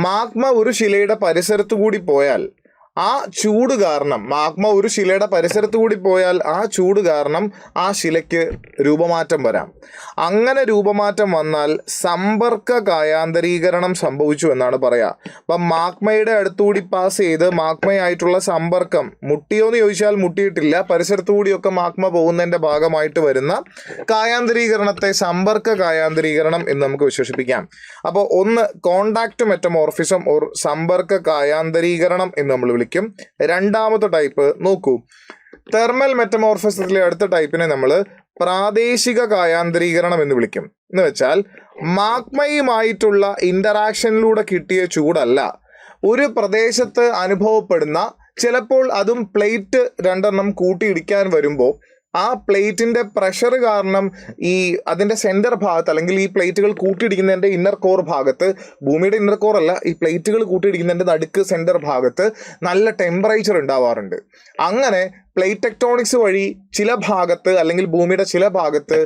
മാഗ്മ ഒരു ശിലയുടെ പരിസരത്തു കൂടി പോയാൽ ആ ചൂട് കാരണം, മാഗ്മ ഒരു ശിലയുടെ പരിസരത്തു കൂടി പോയാൽ ആ ചൂട് കാരണം ആ ശിലയ്ക്ക് രൂപമാറ്റം വരാം. അങ്ങനെ രൂപമാറ്റം വന്നാൽ സമ്പർക്ക കായാന്തരീകരണം സംഭവിച്ചു എന്നാണ് പറയുക. അപ്പം മാഗ്മയുടെ അടുത്തുകൂടി പാസ് ചെയ്ത് മാഗ്മയായിട്ടുള്ള സമ്പർക്കം മുട്ടിയോന്ന് ചോദിച്ചാൽ മുട്ടിയിട്ടില്ല, പരിസരത്തു കൂടിയൊക്കെ മാഗ്മ പോകുന്നതിൻ്റെ ഭാഗമായിട്ട് വരുന്ന കായാന്തരീകരണത്തെ സമ്പർക്ക കായാന്തരീകരണം എന്ന് നമുക്ക് വിശേഷിപ്പിക്കാം. അപ്പോൾ ഒന്ന് കോണ്ടാക്ട് മെറ്റമോർഫിസം ഓർ സമ്പർക്ക കായാന്തരീകരണം എന്ന് നമ്മൾ വിളിക്കും. രണ്ടാമത്തെ ടൈപ്പ് നോക്കൂ, തെർമൽ മെറ്റമോർഫിസത്തിലെ അടുത്ത ടൈപ്പിനെ നമ്മൾ പ്രാദേശിക കായാന്തരീകരണം എന്ന് വിളിക്കും. എന്ന് വെച്ചാൽ മാഗ്മയുമായിട്ടുള്ള ഇന്ററാക്ഷനിലൂടെ കിട്ടിയ ചൂടല്ല, ഒരു പ്രദേശത്ത് അനുഭവപ്പെടുന്ന, ചിലപ്പോൾ അതും പ്ലേറ്റ് 2 കൂട്ടിയിടിക്കാൻ വരുമ്പോൾ ആ പ്ലേറ്റിന്റെ പ്രഷർ കാരണം ഈ അതിന്റെ സെന്റർ ഭാഗത്ത് അല്ലെങ്കിൽ ഈ പ്ലേറ്റുകൾ കൂട്ടിയിടിക്കുന്നതിന്റെ ഇന്നർ കോർ ഭാഗത്ത്, ഭൂമിയുടെ ഇന്നർ കോർ അല്ല, ഈ പ്ലേറ്റുകൾ കൂട്ടിയിടിക്കുന്നതിന്റെ നടുക്ക് സെന്റർ ഭാഗത്ത് നല്ല ടെമ്പറേച്ചർ ഉണ്ടാവാറുണ്ട്. അങ്ങനെ പ്ലേറ്റ് ടെക്ടോണിക്സ് വഴി ചില ഭാഗത്ത് അല്ലെങ്കിൽ ഭൂമിയുടെ ചില ഭാഗത്ത്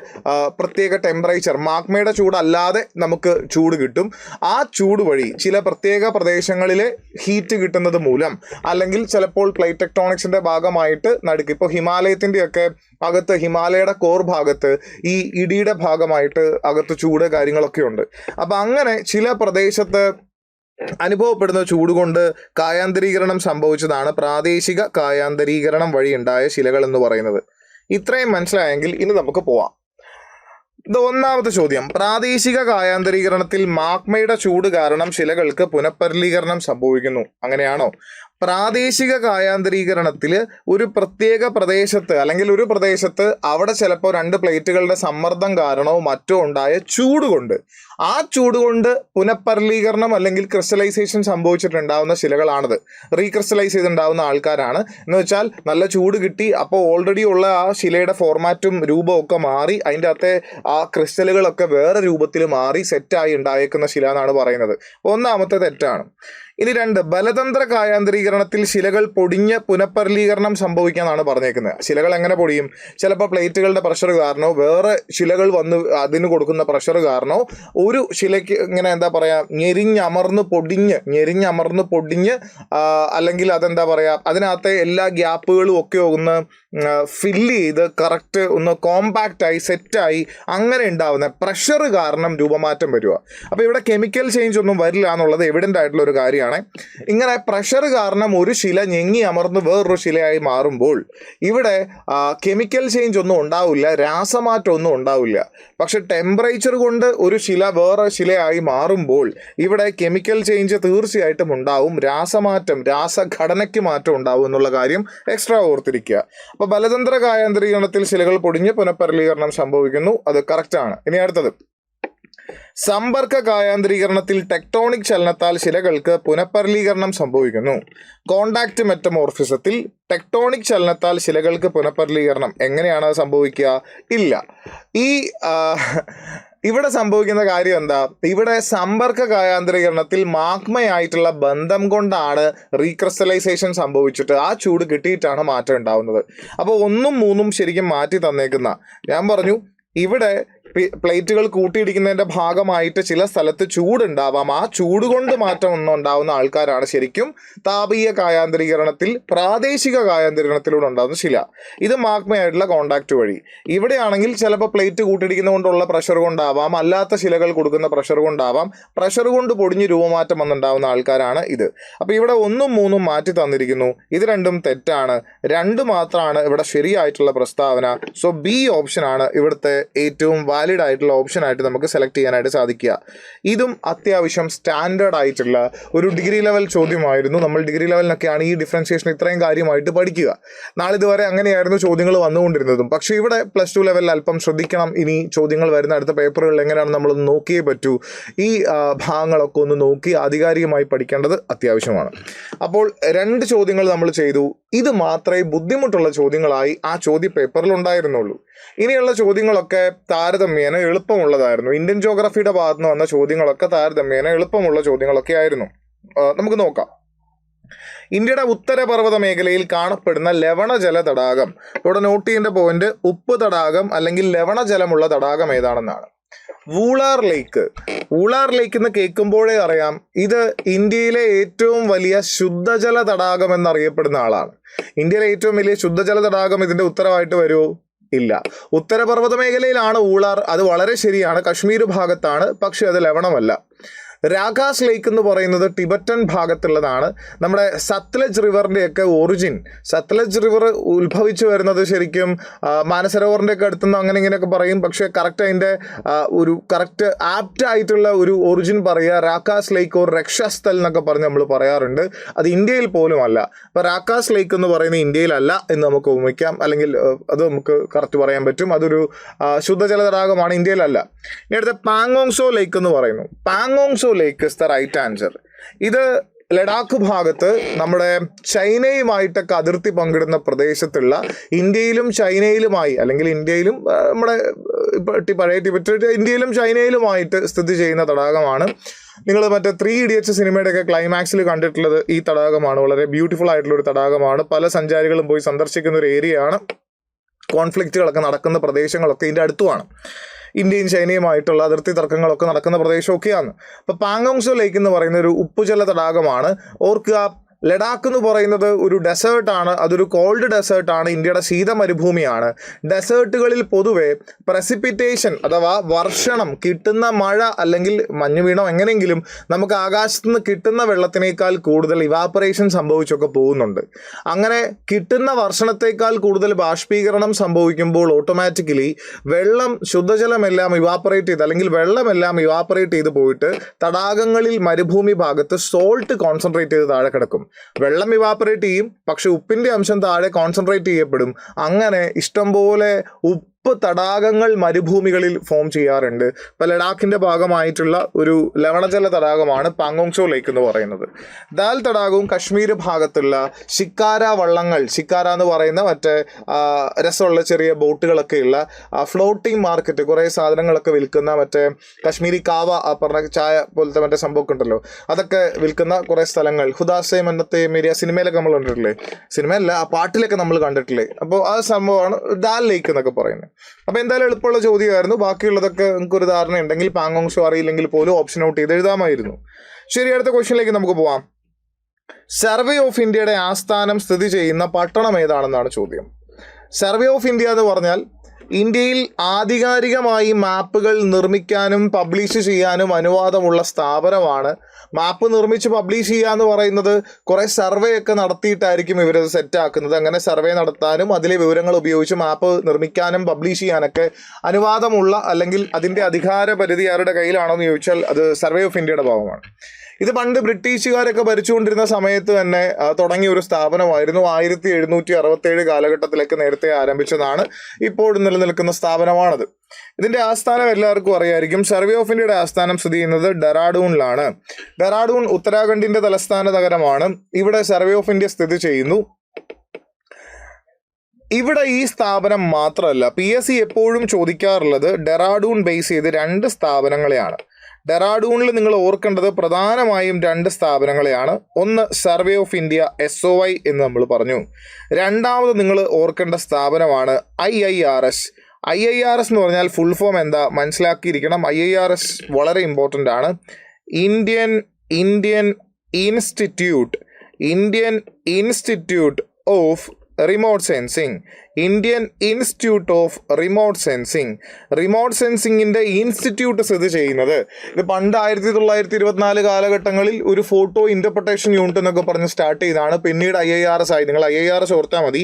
പ്രത്യേക ടെമ്പറേച്ചർ, മാഗ്മയുടെ ചൂടല്ലാതെ നമുക്ക് ചൂട് കിട്ടും. ആ ചൂട് വഴി ചില പ്രത്യേക പ്രദേശങ്ങളിലെ ഹീറ്റ് കിട്ടുന്നത് മൂലം, അല്ലെങ്കിൽ ചിലപ്പോൾ പ്ലേറ്റ് ടെക്ടോണിക്സിന്റെ ഭാഗമായിട്ട് നടുക്ക്, ഇപ്പോൾ ഹിമാലയത്തിൻ്റെയൊക്കെ അകത്ത്, ഹിമാലയയുടെ കോർ ഭാഗത്ത് ഈ ഇടിയുടെ ഭാഗമായിട്ട് അകത്ത് ചൂട് കാര്യങ്ങളൊക്കെ ഉണ്ട്. അപ്പം അങ്ങനെ ചില പ്രദേശത്ത് അനുഭവപ്പെടുന്ന ചൂട് കൊണ്ട് കായാന്തരീകരണം സംഭവിച്ചതാണ് പ്രാദേശിക കായാന്തരീകരണം വഴി ഉണ്ടായ ശിലകൾ എന്ന് പറയുന്നത്. ഇത്രയും മനസ്സിലായെങ്കിൽ ഇനി നമുക്ക് പോവാം. ഒന്നാമത്തെ ചോദ്യം, പ്രാദേശിക കായാന്തരീകരണത്തിൽ മാഗ്മയുടെ ചൂട് കാരണം ശിലകൾക്ക് പുനഃപരിലീകരണം സംഭവിക്കുന്നു. അങ്ങനെയാണോ? പ്രാദേശിക കായാന്തരീകരണത്തിൽ ഒരു പ്രത്യേക പ്രദേശത്ത് അല്ലെങ്കിൽ ഒരു പ്രദേശത്ത് അവിടെ ചിലപ്പോൾ 2 പ്ലേറ്റുകളുടെ സമ്മർദ്ദം കാരണമോ മറ്റോ ഉണ്ടായ ചൂട് കൊണ്ട്, ആ ചൂട് കൊണ്ട് പുനഃപരിലീകരണം അല്ലെങ്കിൽ ക്രിസ്റ്റലൈസേഷൻ സംഭവിച്ചിട്ടുണ്ടാവുന്ന ശിലകളാണത്. റീക്രിസ്റ്റലൈസ് ചെയ്തുണ്ടാവുന്ന ആൾക്കാരാണ്. എന്ന് വെച്ചാൽ നല്ല ചൂട് കിട്ടി, അപ്പോൾ ഓൾറെഡി ഉള്ള ആ ശിലയുടെ ഫോർമാറ്റും രൂപമൊക്കെ മാറി, അതിൻ്റെ അകത്തെ ആ ക്രിസ്റ്റലുകളൊക്കെ വേറെ രൂപത്തിൽ മാറി സെറ്റായി ഉണ്ടായേക്കുന്ന ശില എന്നാണ് പറയുന്നത്. ഒന്നാമത്തെ തെറ്റാണ്. ഇനി 2, ബലതന്ത്ര കായാന്തരീകരണത്തിൽ ശിലകൾ പൊടിഞ്ഞ് പുനഃപരിലീകരണം സംഭവിക്കാന്നാണ് പറഞ്ഞേക്കുന്നത്. ശിലകൾ എങ്ങനെ പൊടിയും? ചിലപ്പോൾ പ്ലേറ്റുകളുടെ പ്രഷർ കാരണമോ വേറെ ശിലകൾ വന്ന് അതിന് കൊടുക്കുന്ന പ്രഷർ കാരണമോ ഒരു ശിലയ്ക്ക് ഇങ്ങനെ എന്താ പറയുക, ഞെരിഞ്ഞമർന്ന് പൊടിഞ്ഞ് അല്ലെങ്കിൽ അതെന്താ പറയുക, അതിനകത്തെ എല്ലാ ഗ്യാപ്പുകളും ഒക്കെ ഒന്ന് ഫില്ല് ചെയ്ത് കറക്റ്റ് ഒന്ന് കോമ്പാക്റ്റായി സെറ്റായി അങ്ങനെ ഉണ്ടാവുന്ന പ്രഷർ കാരണം രൂപമാറ്റം വരിക. അപ്പോൾ ഇവിടെ കെമിക്കൽ ചേഞ്ച് ഒന്നും വരില്ല എന്നുള്ളത് എവിഡൻ്റ് ആയിട്ടുള്ള ഒരു കാര്യമാണ്. ഇങ്ങനെ പ്രഷർ കാരണം ഒരു ശില ഞെങ്ങി അമർന്ന് വേറൊരു ശിലയായി മാറുമ്പോൾ ഇവിടെ കെമിക്കൽ ചേഞ്ച് ഒന്നും ഉണ്ടാവില്ല, രാസമാറ്റം ഒന്നും ഉണ്ടാവില്ല. പക്ഷെ ടെമ്പറേച്ചർ കൊണ്ട് ഒരു ശില വേറെ ശിലയായി മാറുമ്പോൾ ഇവിടെ കെമിക്കൽ ചേഞ്ച് തീർച്ചയായിട്ടും ഉണ്ടാവും, രാസമാറ്റം, രാസഘടനയ്ക്ക് മാറ്റം ഉണ്ടാവും എന്നുള്ള കാര്യം എക്സ്ട്രാ ഓർത്തിരിക്കുക. അപ്പോൾ ബലതന്ത്ര കായാന്തരീകരണത്തിൽ ശിലകൾ പൊടിഞ്ഞ് പുനഃപരിലീകരണം സംഭവിക്കുന്നു, അത് കറക്റ്റാണ്. ഇനി അടുത്തത്, സമ്പർക്ക കായാന്തരീകരണത്തിൽ ടെക്ടോണിക് ചലനത്താൽ ശിലകൾക്ക് പുനഃപരിലീകരണം സംഭവിക്കുന്നു. കോണ്ടാക്ട് മെറ്റമോർഫിസത്തിൽ ടെക്ടോണിക് ചലനത്താൽ ശിലകൾക്ക് പുനഃപരിലീകരണം എങ്ങനെയാണ് സംഭവിക്കുക? ഇല്ല. ഇവിടെ സംഭവിക്കുന്ന കാര്യം എന്താ? ഇവിടെ സമ്പർക്ക കായാന്തരീകരണത്തിൽ മാഗ്മയായിട്ടുള്ള ബന്ധം കൊണ്ടാണ് റീക്രിസ്റ്റലൈസേഷൻ സംഭവിച്ചിട്ട് ആ ചൂട് കിട്ടിയിട്ടാണ് മാറ്റം ഉണ്ടാവുന്നത്. അപ്പോൾ 1ഉം 3ഉം ശരിക്കും മാറ്റി തന്നേക്കുന്ന, ഞാൻ പറഞ്ഞു ഇവിടെ പ്ലേറ്റുകൾ കൂട്ടിയിടിക്കുന്നതിൻ്റെ ഭാഗമായിട്ട് ചില സ്ഥലത്ത് ചൂടുണ്ടാവാം, ആ ചൂട് കൊണ്ട് മാറ്റം ഒന്നും ഉണ്ടാവുന്ന ആൾക്കാരാണ് ശരിക്കും താപീയ കായാന്തരീകരണത്തിൽ, പ്രാദേശിക കായാന്തരീകരണത്തിലൂടെ ഉണ്ടാകുന്ന ശില. ഇത് മാഗ്മയായിട്ടുള്ള കോണ്ടാക്ട് വഴി. ഇവിടെയാണെങ്കിൽ ചിലപ്പോൾ പ്ലേറ്റ് കൂട്ടിയിടിക്കുന്ന കൊണ്ടുള്ള പ്രഷർ കൊണ്ടാവാം, അല്ലാത്ത ശിലകൾ കൊടുക്കുന്ന പ്രഷർ കൊണ്ടാവാം, പ്രഷർ കൊണ്ട് പൊടിഞ്ഞ് രൂപമാറ്റം വന്നുണ്ടാവുന്ന ആൾക്കാരാണ് ഇത്. അപ്പോൾ ഇവിടെ 1ഉം 3ഉം മാറ്റി തന്നിരിക്കുന്നു, ഇത് രണ്ടും തെറ്റാണ്. 2 മാത്രമാണ് ഇവിടെ ശരിയായിട്ടുള്ള പ്രസ്താവന. സോ ബി ഓപ്ഷനാണ് ഇവിടുത്തെ ഏറ്റവും വാലിഡ് ആയിട്ടുള്ള ഓപ്ഷൻ ആയിട്ട് നമുക്ക് സെലക്ട് ചെയ്യാനായിട്ട് സാധിക്കുക. ഇതും അത്യാവശ്യം സ്റ്റാൻഡേർഡ് ആയിട്ടുള്ള ഒരു ഡിഗ്രി ലെവൽ ചോദ്യമായിരുന്നു. നമ്മൾ ഡിഗ്രി ലെവലിനൊക്കെയാണ് ഈ ഡിഫറൻസിയേഷൻ ഇത്രയും കാര്യമായിട്ട് പഠിക്കുക. നാളിതുവരെ അങ്ങനെയായിരുന്നു ചോദ്യങ്ങൾ വന്നുകൊണ്ടിരുന്നതും. പക്ഷേ ഇവിടെ +2 ലെവലിൽ അല്പം ശ്രദ്ധിക്കണം. ഇനി ചോദ്യങ്ങൾ വരുന്ന അടുത്ത പേപ്പറുകളിൽ എങ്ങനെയാണ് നമ്മളൊന്ന് നോക്കിയേ പറ്റൂ. ഈ ഭാഗങ്ങളൊക്കെ ഒന്ന് നോക്കി ആധികാരികമായി പഠിക്കേണ്ടത് അത്യാവശ്യമാണ്. അപ്പോൾ 2 ചോദ്യങ്ങൾ നമ്മൾ ചെയ്തു. ഇത് മാത്രമേ ബുദ്ധിമുട്ടുള്ള ചോദ്യങ്ങളായി ആ ചോദ്യ പേപ്പറിൽ ഉണ്ടായിരുന്നുള്ളൂ. ഇനിയുള്ള ചോദ്യങ്ങളൊക്കെ താരതമ്യേന എളുപ്പമുള്ളതായിരുന്നു. ഇന്ത്യൻ ജോഗ്രഫിയുടെ ഭാഗത്ത് നിന്ന് വന്ന ചോദ്യങ്ങളൊക്കെ താരതമ്യേന എളുപ്പമുള്ള ചോദ്യങ്ങളൊക്കെ ആയിരുന്നു. നമുക്ക് നോക്കാം. ഇന്ത്യയുടെ ഉത്തരപർവ്വത മേഖലയിൽ കാണപ്പെടുന്ന ലവണജല തടാകം, ഇവിടെ നോട്ട് ചെയ്യേണ്ട പോയിന്റ് ഉപ്പ് തടാകം അല്ലെങ്കിൽ ലവണജലമുള്ള തടാകം ഏതാണെന്നാണ്. വൂളാർ ലേക്ക്. വൂളാർ ലേക്ക് എന്ന് കേൾക്കുമ്പോഴേ അറിയാം ഇത് ഇന്ത്യയിലെ ഏറ്റവും വലിയ ശുദ്ധജല തടാകം എന്നറിയപ്പെടുന്ന ആളാണ്. ഇന്ത്യയിലെ ഏറ്റവും വലിയ ശുദ്ധജല തടാകം ഇതിന്റെ ഉത്തരവായിട്ട് വരുമോ? ഇല്ല. ഉത്തരപർവ്വത മേഖലയിലാണ് ഊളാർ, അത് വളരെ ശരിയാണ്, കശ്മീർ ഭാഗത്താണ്, പക്ഷെ അത് ലവണമല്ല. രാഖാസ് ലേക്ക് എന്ന് പറയുന്നത് ടിബറ്റൻ ഭാഗത്തുള്ളതാണ്. നമ്മുടെ സത്ലജ് റിവറിൻ്റെയൊക്കെ ഒറിജിൻ, സത്ലജ് റിവർ ഉത്ഭവിച്ചു വരുന്നത് ശരിക്കും മാനസരോവറിൻ്റെ ഒക്കെ അടുത്തുനിന്ന് അങ്ങനെ ഇങ്ങനെയൊക്കെ പറയും. പക്ഷേ കറക്റ്റ് അതിൻ്റെ ഒരു കറക്റ്റ് ആപ്റ്റ് ആയിട്ടുള്ള ഒരു ഒറിജിൻ പറയുക രാഖാസ് ലേക്ക് ഒരു രക്ഷാസ്ഥൽ എന്നൊക്കെ പറഞ്ഞ് നമ്മൾ പറയാറുണ്ട്. അത് ഇന്ത്യയിൽ പോലും അല്ല. അപ്പോൾ രാഖാസ് ലേക്ക് എന്ന് പറയുന്നത് ഇന്ത്യയിലല്ല എന്ന് നമുക്ക് ഊഹിക്കാം, അല്ലെങ്കിൽ അത് നമുക്ക് കറക്റ്റ് പറയാൻ പറ്റും. അതൊരു ശുദ്ധജല തടാകമാണ്, ഇന്ത്യയിലല്ല. ഇനി അടുത്ത പാങ്ങോങ്സോ ലേക്ക് എന്ന് പറയുന്നു. പാങ്ങോങ്സോ ലേക്ക് ഇസ് ദ റൈറ്റ് ആൻസർ. ഇത് ലഡാക്ക് ഭാഗത്ത് നമ്മുടെ ചൈനയുമായിട്ടൊക്കെ അതിർത്തി പങ്കിടുന്ന പ്രദേശത്തുള്ള ഇന്ത്യയിലും ചൈനയിലുമായി അല്ലെങ്കിൽ ഇന്ത്യയിലും നമ്മുടെ പഴയ ഇന്ത്യയിലും ചൈനയിലുമായിട്ട് സ്ഥിതി ചെയ്യുന്ന തടാകമാണ്. നിങ്ങൾ മറ്റേ 3 Idiots സിനിമയുടെയൊക്കെ ക്ലൈമാക്സിൽ കണ്ടിട്ടുള്ളത് ഈ തടാകമാണ്. വളരെ ബ്യൂട്ടിഫുൾ ആയിട്ടുള്ള ഒരു തടാകമാണ്. പല സഞ്ചാരികളും പോയി സന്ദർശിക്കുന്ന ഒരു ഏരിയയാണ്. കോൺഫ്ലിക്റ്റുകളൊക്കെ നടക്കുന്ന പ്രദേശങ്ങളൊക്കെ ഇതിൻ്റെ അടുത്തുമാണ്. ഇന്ത്യയും ചൈനയുമായിട്ടുള്ള അതിർത്തി തർക്കങ്ങളൊക്കെ നടക്കുന്ന പ്രദേശമൊക്കെയാണ്. അപ്പോൾ പാങ്ങോങ് സോ ലേക്ക് എന്ന് പറയുന്ന ഒരു ഉപ്പുജല തടാകമാണ്. ഓർക്കുക, ലഡാക്ക് എന്ന് പറയുന്നത് ഒരു ഡെസേർട്ടാണ്. അതൊരു കോൾഡ് ഡെസേർട്ടാണ്. ഇന്ത്യയുടെ ശീത മരുഭൂമിയാണ്. ഡെസേർട്ടുകളിൽ പൊതുവെ പ്രസിപ്പിറ്റേഷൻ അഥവാ വർഷണം, കിട്ടുന്ന മഴ അല്ലെങ്കിൽ മഞ്ഞ് വീണോ എങ്ങനെയെങ്കിലും നമുക്ക് ആകാശത്ത് നിന്ന് കിട്ടുന്ന വെള്ളത്തിനേക്കാൾ കൂടുതൽ ഇവാപ്പറേഷൻ സംഭവിച്ചൊക്കെ പോകുന്നുണ്ട്. അങ്ങനെ കിട്ടുന്ന വർഷണത്തേക്കാൾ കൂടുതൽ ബാഷ്പീകരണം സംഭവിക്കുമ്പോൾ ഓട്ടോമാറ്റിക്കലി വെള്ളം, ശുദ്ധജലമെല്ലാം ഇവാപ്പറേറ്റ് ചെയ്ത് അല്ലെങ്കിൽ വെള്ളമെല്ലാം ഇവാപ്പറേറ്റ് ചെയ്ത് പോയിട്ട് തടാകങ്ങളിൽ മരുഭൂമി ഭാഗത്ത് സോൾട്ട് കോൺസെൻട്രേറ്റ് ചെയ്ത് താഴെ കിടക്കും. വെള്ളം ഇവാപ്പറേറ്റ് ചെയ്യും, പക്ഷെ ഉപ്പിന്റെ അംശം താഴെ കോൺസെൻട്രേറ്റ് ചെയ്യപ്പെടും. അങ്ങനെ ഇഷ്ടംപോലെ ഉപ്പ് തടാകങ്ങൾ മരുഭൂമികളിൽ ഫോം ചെയ്യാറുണ്ട്. ഇപ്പം ലഡാക്കിന്റെ ഭാഗമായിട്ടുള്ള ഒരു ലവണജല തടാകമാണ് പാങ്ങോങ് സോ ലേക്ക് എന്ന് പറയുന്നത്. ദാൽ തടാകവും കശ്മീർ ഭാഗത്തുള്ള ഷിക്കാര വള്ളങ്ങൾ, ഷിക്കാര എന്ന് പറയുന്ന മറ്റേ രസമുള്ള ചെറിയ ബോട്ടുകളൊക്കെയുള്ള ഫ്ലോട്ടിംഗ് മാർക്കറ്റ്, കുറേ സാധനങ്ങളൊക്കെ വിൽക്കുന്ന മറ്റേ കശ്മീരി കാവ പറഞ്ഞ ചായ പോലത്തെ മറ്റേ സംഭവമൊക്കെ ഉണ്ടല്ലോ, അതൊക്കെ വിൽക്കുന്ന കുറേ സ്ഥലങ്ങൾ. ഹുദാസെ മന്നത്തെ മേരിയ സിനിമയിലൊക്കെ നമ്മൾ കണ്ടിട്ടില്ലേ, സിനിമയല്ല ആ പാട്ടിലൊക്കെ നമ്മൾ കണ്ടിട്ടില്ലേ. അപ്പോൾ ആ സംഭവമാണ് ദാൽ ലേക്ക് എന്നൊക്കെ പറയുന്നത്. അപ്പോൾ എന്തായാലും എളുപ്പമുള്ള ചോദ്യമായിരുന്നു. ബാക്കിയുള്ളതൊക്കെ നിങ്ങൾക്കൊരു ധാരണ ഉണ്ടെങ്കിൽ പാങ്ങോങ് സോ അറിയില്ലെങ്കിൽ പോലും ഓപ്ഷൻ ഔട്ട് ചെയ്ത് എഴുതാമായിരുന്നു. ശരി, അടുത്ത ക്വസ്റ്റ്യനിലേക്ക് നമുക്ക് പോവാം. സർവേ ഓഫ് ഇന്ത്യയുടെ ആസ്ഥാനം സ്ഥിതി ചെയ്യുന്ന പട്ടണം ഏതാണെന്നാണ് ചോദ്യം. സർവേ ഓഫ് ഇന്ത്യ എന്ന് പറഞ്ഞാൽ ഇന്ത്യയിൽ ആധികാരികമായി മാപ്പുകൾ നിർമ്മിക്കാനും പബ്ലിഷ് ചെയ്യാനും അനുവാദമുള്ള സ്ഥാപനമാണ്. മാപ്പ് നിർമ്മിച്ച് പബ്ലിഷ് ചെയ്യുക എന്ന് പറയുന്നത് കുറേ സർവേ ഒക്കെ നടത്തിയിട്ടായിരിക്കും ഇവരത് സെറ്റാക്കുന്നത്. അങ്ങനെ സർവേ നടത്താനും അതിലെ വിവരങ്ങൾ ഉപയോഗിച്ച് മാപ്പ് നിർമ്മിക്കാനും പബ്ലിഷ് ചെയ്യാനൊക്കെ അനുവാദമുള്ള അല്ലെങ്കിൽ അതിൻ്റെ അധികാര പരിധി ആരുടെ കയ്യിലാണോ എന്ന് ചോദിച്ചാൽ അത് സർവേ ഓഫ് ഇന്ത്യയുടെ ഭാഗമാണ്. ഇത് പണ്ട് ബ്രിട്ടീഷുകാരൊക്കെ ഭരിച്ചുകൊണ്ടിരുന്ന സമയത്ത് തന്നെ തുടങ്ങിയ ഒരു സ്ഥാപനമായിരുന്നു. 1767 കാലഘട്ടത്തിലേക്ക് നേരത്തെ ആരംഭിച്ചതാണ്. ഇപ്പോൾ നിലനിൽക്കുന്ന സ്ഥാപനമാണത്. ഇതിന്റെ ആസ്ഥാനം എല്ലാവർക്കും അറിയായിരിക്കും. സർവേ ഓഫ് ഇന്ത്യയുടെ ആസ്ഥാനം സ്ഥിതി ചെയ്യുന്നത് ഡെറാഡൂണിലാണ്. ഡെറാഡൂൺ ഉത്തരാഖണ്ഡിന്റെ തലസ്ഥാന നഗരമാണ്. ഇവിടെ സർവേ ഓഫ് ഇന്ത്യ സ്ഥിതി ചെയ്യുന്നു. ഇവിടെ ഈ സ്ഥാപനം മാത്രമല്ല, PSC എപ്പോഴും ചോദിക്കാറുള്ളത് ഡെറാഡൂൺ ബേസ് ചെയ്ത് 2 സ്ഥാപനങ്ങളെയാണ്. ഡെറാഡൂണിൽ നിങ്ങൾ ഓർക്കേണ്ടത് പ്രധാനമായും 2 സ്ഥാപനങ്ങളെയാണ്. ഒന്ന് സർവേ ഓഫ് ഇന്ത്യ SOI എന്ന് നമ്മൾ പറഞ്ഞു. രണ്ടാമത് നിങ്ങൾ ഓർക്കേണ്ട സ്ഥാപനമാണ് IIRS. IIRS എന്ന് പറഞ്ഞാൽ ഫുൾ ഫോം എന്താ മനസ്സിലാക്കിയിരിക്കണം. IIRS വളരെ ഇമ്പോർട്ടൻ്റ് ആണ്. Indian institute of remote sensing. Indian institute of remote sensing. Remote സെൻസിങ്ങിൻ്റെ ഇൻസ്റ്റിറ്റ്യൂട്ട് സ്ഥിതി ചെയ്യുന്നത് ഇത് പണ്ട് 1924 കാലഘട്ടങ്ങളിൽ ഒരു ഫോട്ടോ ഇൻ്റർപ്രിട്ടേഷൻ യൂണിറ്റ് എന്നൊക്കെ പറഞ്ഞ് സ്റ്റാർട്ട് ചെയ്താണ്. പിന്നീട് IIRS ആയി. നിങ്ങൾ IIRS ഓർത്താൽ മതി.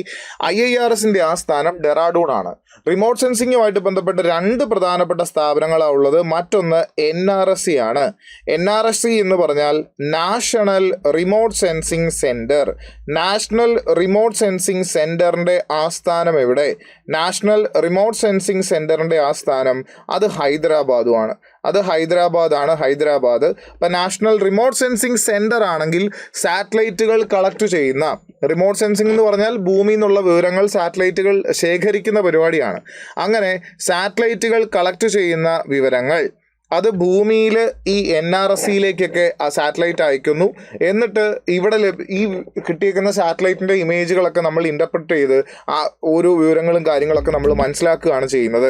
IIRSൻ്റെ ആസ്ഥാനം ഡെറാഡൂൺ ആണ്. റിമോട്ട് സെൻസിങ്ങുമായിട്ട് ബന്ധപ്പെട്ട് 2 പ്രധാനപ്പെട്ട സ്ഥാപനങ്ങളാണ് ഉള്ളത്. മറ്റൊന്ന് NRSC ആണ്. NRSC എന്ന് പറഞ്ഞാൽ national remote sensing centre. National remote sensing സെൻറ്ററിൻ്റെ ആസ്ഥാനം എവിടെ? നാഷണൽ റിമോട്ട് സെൻസിങ് സെൻറ്ററിൻ്റെ ആസ്ഥാനം അത് ഹൈദരാബാദുമാണ്. ഹൈദരാബാദ്. അപ്പം നാഷണൽ റിമോട്ട് സെൻസിങ് സെൻറ്റർ ആണെങ്കിൽ സാറ്റലൈറ്റുകൾ കളക്ട് ചെയ്യുന്ന, റിമോട്ട് സെൻസിങ് എന്ന് പറഞ്ഞാൽ ഭൂമിയിൽ നിന്നുള്ള വിവരങ്ങൾ സാറ്റലൈറ്റുകൾ ശേഖരിക്കുന്ന പരിപാടിയാണ്. അങ്ങനെ സാറ്റലൈറ്റുകൾ കളക്ട് ചെയ്യുന്ന വിവരങ്ങൾ അത് ഭൂമിയിൽ ഈ NRSCയിലേക്കൊക്കെ ആ സാറ്റലൈറ്റ് അയക്കുന്നു. എന്നിട്ട് ഇവിടെ ഈ കിട്ടിയേക്കുന്ന സാറ്റലൈറ്റിൻ്റെ ഇമേജുകളൊക്കെ നമ്മൾ ഇൻ്റർപ്രറ്റ് ചെയ്ത് ആ ഓരോ വിവരങ്ങളും കാര്യങ്ങളൊക്കെ നമ്മൾ മനസ്സിലാക്കുകയാണ് ചെയ്യുന്നത്.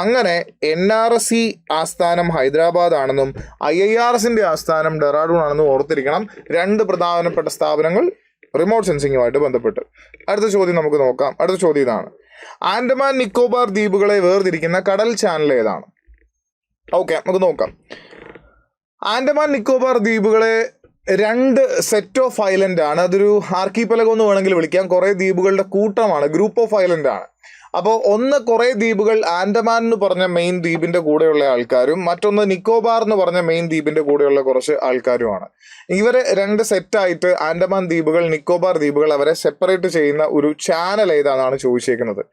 അങ്ങനെ NRSC ആസ്ഥാനം ഹൈദരാബാദ് ആണെന്നും IIRSൻ്റെ ആസ്ഥാനം ഡെറാഡൂൺ ആണെന്നും ഓർത്തിരിക്കണം. 2 പ്രധാനപ്പെട്ട സ്ഥാപനങ്ങൾ റിമോട്ട് സെൻസിങ്ങുമായിട്ട് ബന്ധപ്പെട്ട്. അടുത്ത ചോദ്യം നമുക്ക് നോക്കാം. അടുത്ത ചോദ്യം ഇതാണ്. ആൻഡമാൻ നിക്കോബാർ ദ്വീപുകളെ വേർതിരിക്കുന്ന കടൽ ചാനൽ ഏതാണ്? ഓക്കെ, നമുക്ക് നോക്കാം. ആൻഡമാൻ നിക്കോബാർ ദ്വീപുകളെ 2 സെറ്റ് ഓഫ് ഐലൻഡ് ആണ്. അതൊരു ആർക്കിപ്പലഗോ എന്ന് വേണമെങ്കിൽ വിളിക്കാം. കുറേ ദ്വീപുകളുടെ കൂട്ടമാണ്, ഗ്രൂപ്പ് ഓഫ് ഐലൻഡ് ആണ്. അപ്പോൾ ഒന്ന് കുറേ ദ്വീപുകൾ ആൻഡമാൻ എന്ന് പറഞ്ഞ മെയിൻ ദ്വീപിൻ്റെ കൂടെയുള്ള ആൾക്കാരും മറ്റൊന്ന് നിക്കോബാർ എന്ന് പറഞ്ഞ മെയിൻ ദ്വീപിൻ്റെ കൂടെയുള്ള കുറച്ച് ആൾക്കാരുമാണ്. ഇവരെ 2 സെറ്റായിട്ട് ആൻഡമാൻ ദ്വീപുകൾ, നിക്കോബാർ ദ്വീപുകൾ അവരെ സെപ്പറേറ്റ് ചെയ്യുന്ന ഒരു ചാനൽ ഏതാണെന്നാണ് ചോദിച്ചേക്കുന്നത്.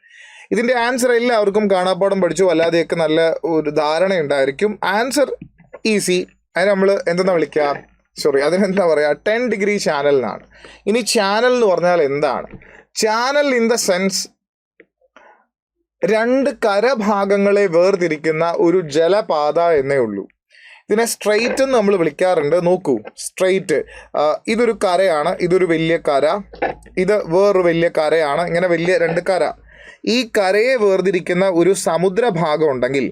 ഇതിൻ്റെ ആൻസർ എല്ലാവർക്കും കാണാപ്പാടം പഠിച്ചു, അല്ലാതെയൊക്കെ നല്ല ഒരു ധാരണയുണ്ടായിരിക്കും. Answer easy. അതിന് നമ്മൾ എന്തെന്നാ വിളിക്കുക? അതിനെന്താ പറയുക, 10 ഡിഗ്രി ചാനൽ എന്നാണ്. ഇനി ചാനൽ എന്ന് പറഞ്ഞാൽ എന്താണ്? ചാനൽ ഇൻ ദ സെൻസ് രണ്ട് കരഭാഗങ്ങളെ വേർതിരിക്കുന്ന ഒരു ജലപാത എന്നേ ഉള്ളൂ. ഇതിനെ സ്ട്രെയിറ്റ് എന്ന് നമ്മൾ വിളിക്കാറുണ്ട്. നോക്കൂ, സ്ട്രെയിറ്റ്, ഇതൊരു കരയാണ്, ഇതൊരു വലിയ കര, ഇത് വേറൊരു വലിയ കരയാണ്, ഇങ്ങനെ വലിയ രണ്ട് കര. ഈ കരയെ വേർതിരിക്കുന്ന ഒരു സമുദ്രഭാഗം ഉണ്ടെങ്കിൽ,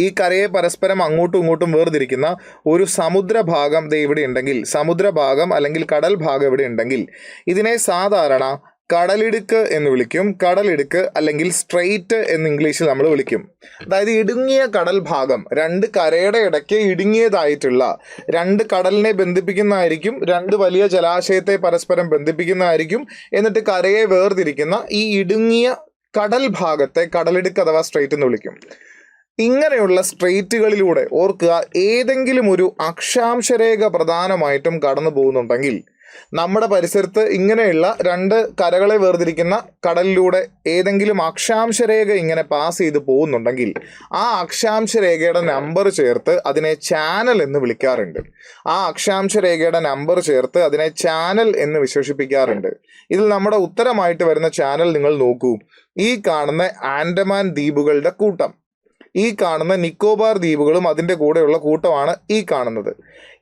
ഈ കരയെ പരസ്പരം അങ്ങോട്ടും ഇങ്ങോട്ടും വേർതിരിക്കുന്ന ഒരു സമുദ്രഭാഗം ഇവിടെ ഉണ്ടെങ്കിൽ, സമുദ്രഭാഗം അല്ലെങ്കിൽ കടൽ ഭാഗം ഇവിടെ ഉണ്ടെങ്കിൽ, ഇതിനെ സാധാരണ കടലിടുക്ക് എന്ന് വിളിക്കും. കടലിടുക്ക് അല്ലെങ്കിൽ സ്ട്രെയിറ്റ് എന്ന് ഇംഗ്ലീഷിൽ നമ്മൾ വിളിക്കും. അതായത് ഇടുങ്ങിയ കടൽ ഭാഗം, രണ്ട് കരയുടെ ഇടയ്ക്ക് ഇടുങ്ങിയതായിട്ടുള്ള, രണ്ട് കടലിനെ ബന്ധിപ്പിക്കുന്നതായിരിക്കും, രണ്ട് വലിയ ജലാശയത്തെ പരസ്പരം ബന്ധിപ്പിക്കുന്നതായിരിക്കും. എന്നിട്ട് കരയെ വേർതിരിക്കുന്ന ഈ ഇടുങ്ങിയ കടൽ ഭാഗത്തെ കടലിടുക്ക് അഥവാ സ്ട്രെയിറ്റ് എന്ന് വിളിക്കും. ഇങ്ങനെയുള്ള സ്ട്രെയിറ്റുകളിലൂടെ ഓർക്കുക, ഏതെങ്കിലും ഒരു അക്ഷാംശരേഖ പ്രധാനമായിട്ടും കടന്നു പോകുന്നുണ്ടെങ്കിൽ, നമ്മുടെ പരിസരത്ത് ഇങ്ങനെയുള്ള രണ്ട് കരകളെ വേർതിരിക്കുന്ന കടലിലൂടെ ഏതെങ്കിലും അക്ഷാംശരേഖ ഇങ്ങനെ പാസ് ചെയ്ത് പോകുന്നുണ്ടെങ്കിൽ, ആ അക്ഷാംശരേഖയുടെ നമ്പർ ചേർത്ത് അതിനെ ചാനൽ എന്ന് വിളിക്കാറുണ്ട്. ആ അക്ഷാംശരേഖയുടെ നമ്പർ ചേർത്ത് അതിനെ ചാനൽ എന്ന് വിശേഷിപ്പിക്കാറുണ്ട്. ഇതിൽ നമ്മുടെ ഉത്തരമായിട്ട് വരുന്ന ചാനൽ നിങ്ങൾ നോക്കൂ. ഈ കാണുന്ന ആൻഡമാൻ ദ്വീപുകളുടെ കൂട്ടം, ഈ കാണുന്ന നിക്കോബാർ ദ്വീപുകളും അതിൻ്റെ കൂടെയുള്ള കൂട്ടമാണ് ഈ കാണുന്നത്.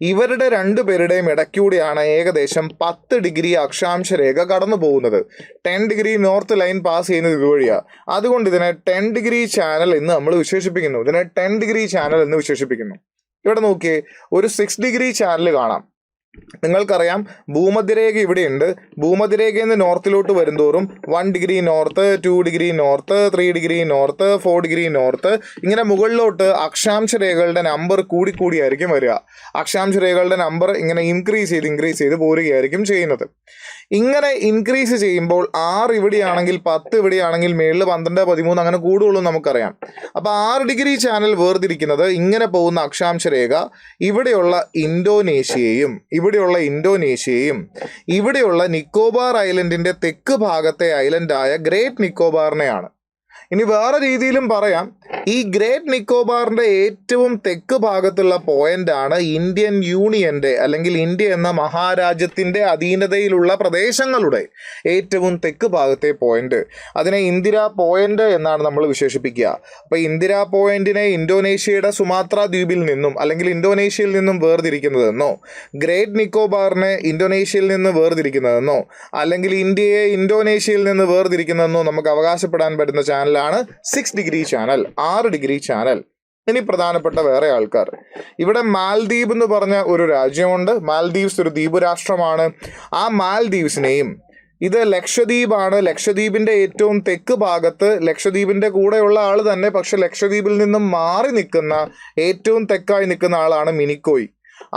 ഇവരുടെ രണ്ടുപേരുടെയും ഇടയ്ക്കൂടെയാണ് ഏകദേശം 10 ഡിഗ്രി അക്ഷാംശരേഖ കടന്നു പോകുന്നത്. 10 ഡിഗ്രി നോർത്ത് ലൈൻ പാസ് ചെയ്യുന്നത് ഇതുവഴിയാണ്. അതുകൊണ്ട് ഇതിനെ 10 ഡിഗ്രി ചാനൽ എന്ന് നമ്മൾ വിശേഷിപ്പിക്കുന്നു. ഇതിനെ 10 ഡിഗ്രി ചാനൽ എന്ന് വിശേഷിപ്പിക്കുന്നു. ഇവിടെ നോക്കിയേ, ഒരു 6 ഡിഗ്രി ചാനൽ കാണാം. നിങ്ങൾക്കറിയാം, ഭൂമധ്യരേഖ ഇവിടെയുണ്ട്. ഭൂമധ്യരേഖയിൽ നിന്ന് നോർത്തിലോട്ട് വരുന്തോറും 1 degree north, 2 degree north, 3 degree north, 4 degree north, ഇങ്ങനെ മുകളിലോട്ട് അക്ഷാംശ രേഖകളുടെ നമ്പർ കൂടിയായിരിക്കും വരിക. അക്ഷാംശ രേഖകളുടെ നമ്പർ ഇങ്ങനെ ഇൻക്രീസ് ചെയ്ത് പോരുകയായിരിക്കും ചെയ്യുന്നത്. ഇങ്ങനെ ഇൻക്രീസ് ചെയ്യുമ്പോൾ 6 ഇവിടെയാണെങ്കിൽ 10 ഇവിടെയാണെങ്കിൽ മേളിൽ 12, 13 അങ്ങനെ കൂടുള്ളൂ നമുക്കറിയാം. അപ്പോൾ 6 ഡിഗ്രി ചാനൽ വേർതിരിക്കുന്നത് ഇങ്ങനെ പോകുന്ന അക്ഷാംശ രേഖ ഇവിടെയുള്ള ഇന്തോനേഷ്യയെയും ഇവിടെയുള്ള നിക്കോബാർ ഐലൻഡിന്റെ തെക്ക് ഭാഗത്തെ ഐലൻഡായ ഗ്രേറ്റ് നിക്കോബാറിനെയാണ്. ഇനി വേറെ രീതിയിലും പറയാം, ഈ ഗ്രേറ്റ് നിക്കോബാറിന്റെ ഏറ്റവും തെക്ക് ഭാഗത്തുള്ള പോയിന്റാണ് ഇന്ത്യൻ യൂണിയന്റെ അല്ലെങ്കിൽ ഇന്ത്യ എന്ന മഹാരാജ്യത്തിന്റെ അധീനതയിലുള്ള പ്രദേശങ്ങളുടെ ഏറ്റവും തെക്ക് ഭാഗത്തെ പോയിന്റ്. അതിനെ ഇന്ദിരാ പോയിന്റ് എന്നാണ് നമ്മൾ വിശേഷിപ്പിക്കുക. അപ്പോൾ ഇന്ദിരാ പോയിന്റിനെ ഇന്തോനേഷ്യയുടെ സുമാത്ര ദ്വീപിൽ നിന്നും അല്ലെങ്കിൽ ഇന്തോനേഷ്യയിൽ നിന്നും വേർതിരിക്കുന്നതെന്നോ, ഗ്രേറ്റ് നിക്കോബാറിനെ ഇന്തോനേഷ്യയിൽ നിന്ന് വേർതിരിക്കുന്നതെന്നോ, അല്ലെങ്കിൽ ഇന്ത്യയെ ഇന്തോനേഷ്യയിൽ നിന്ന് വേർതിരിക്കുന്നതെന്നോ നമുക്ക് അവകാശപ്പെടാൻ പറ്റുന്ന ചാനലാണ് 6 ഡിഗ്രി ചാനൽ, 6 ഡിഗ്രി ചാനൽ. ഇനി പ്രധാനപ്പെട്ട വേറെ ആൾക്കാർ, ഇവിടെ മാൽദ്വീപ് എന്ന് പറഞ്ഞ ഒരു രാജ്യമുണ്ട്. മാൽദ്വീപ്സ് ഒരു ദ്വീപ് രാഷ്ട്രമാണ്. ആ മാൽദ്വീപ്സിനെയും, ഇത് ലക്ഷദ്വീപാണ്. ലക്ഷദ്വീപിന്റെ ഏറ്റവും തെക്ക് ഭാഗത്ത്, ലക്ഷദ്വീപിന്റെ കൂടെയുള്ള ആൾ തന്നെ, പക്ഷെ ലക്ഷദ്വീപിൽ നിന്നും മാറി നിൽക്കുന്ന ഏറ്റവും തെക്കായി നിൽക്കുന്ന ആളാണ് മിനിക്കോയ്.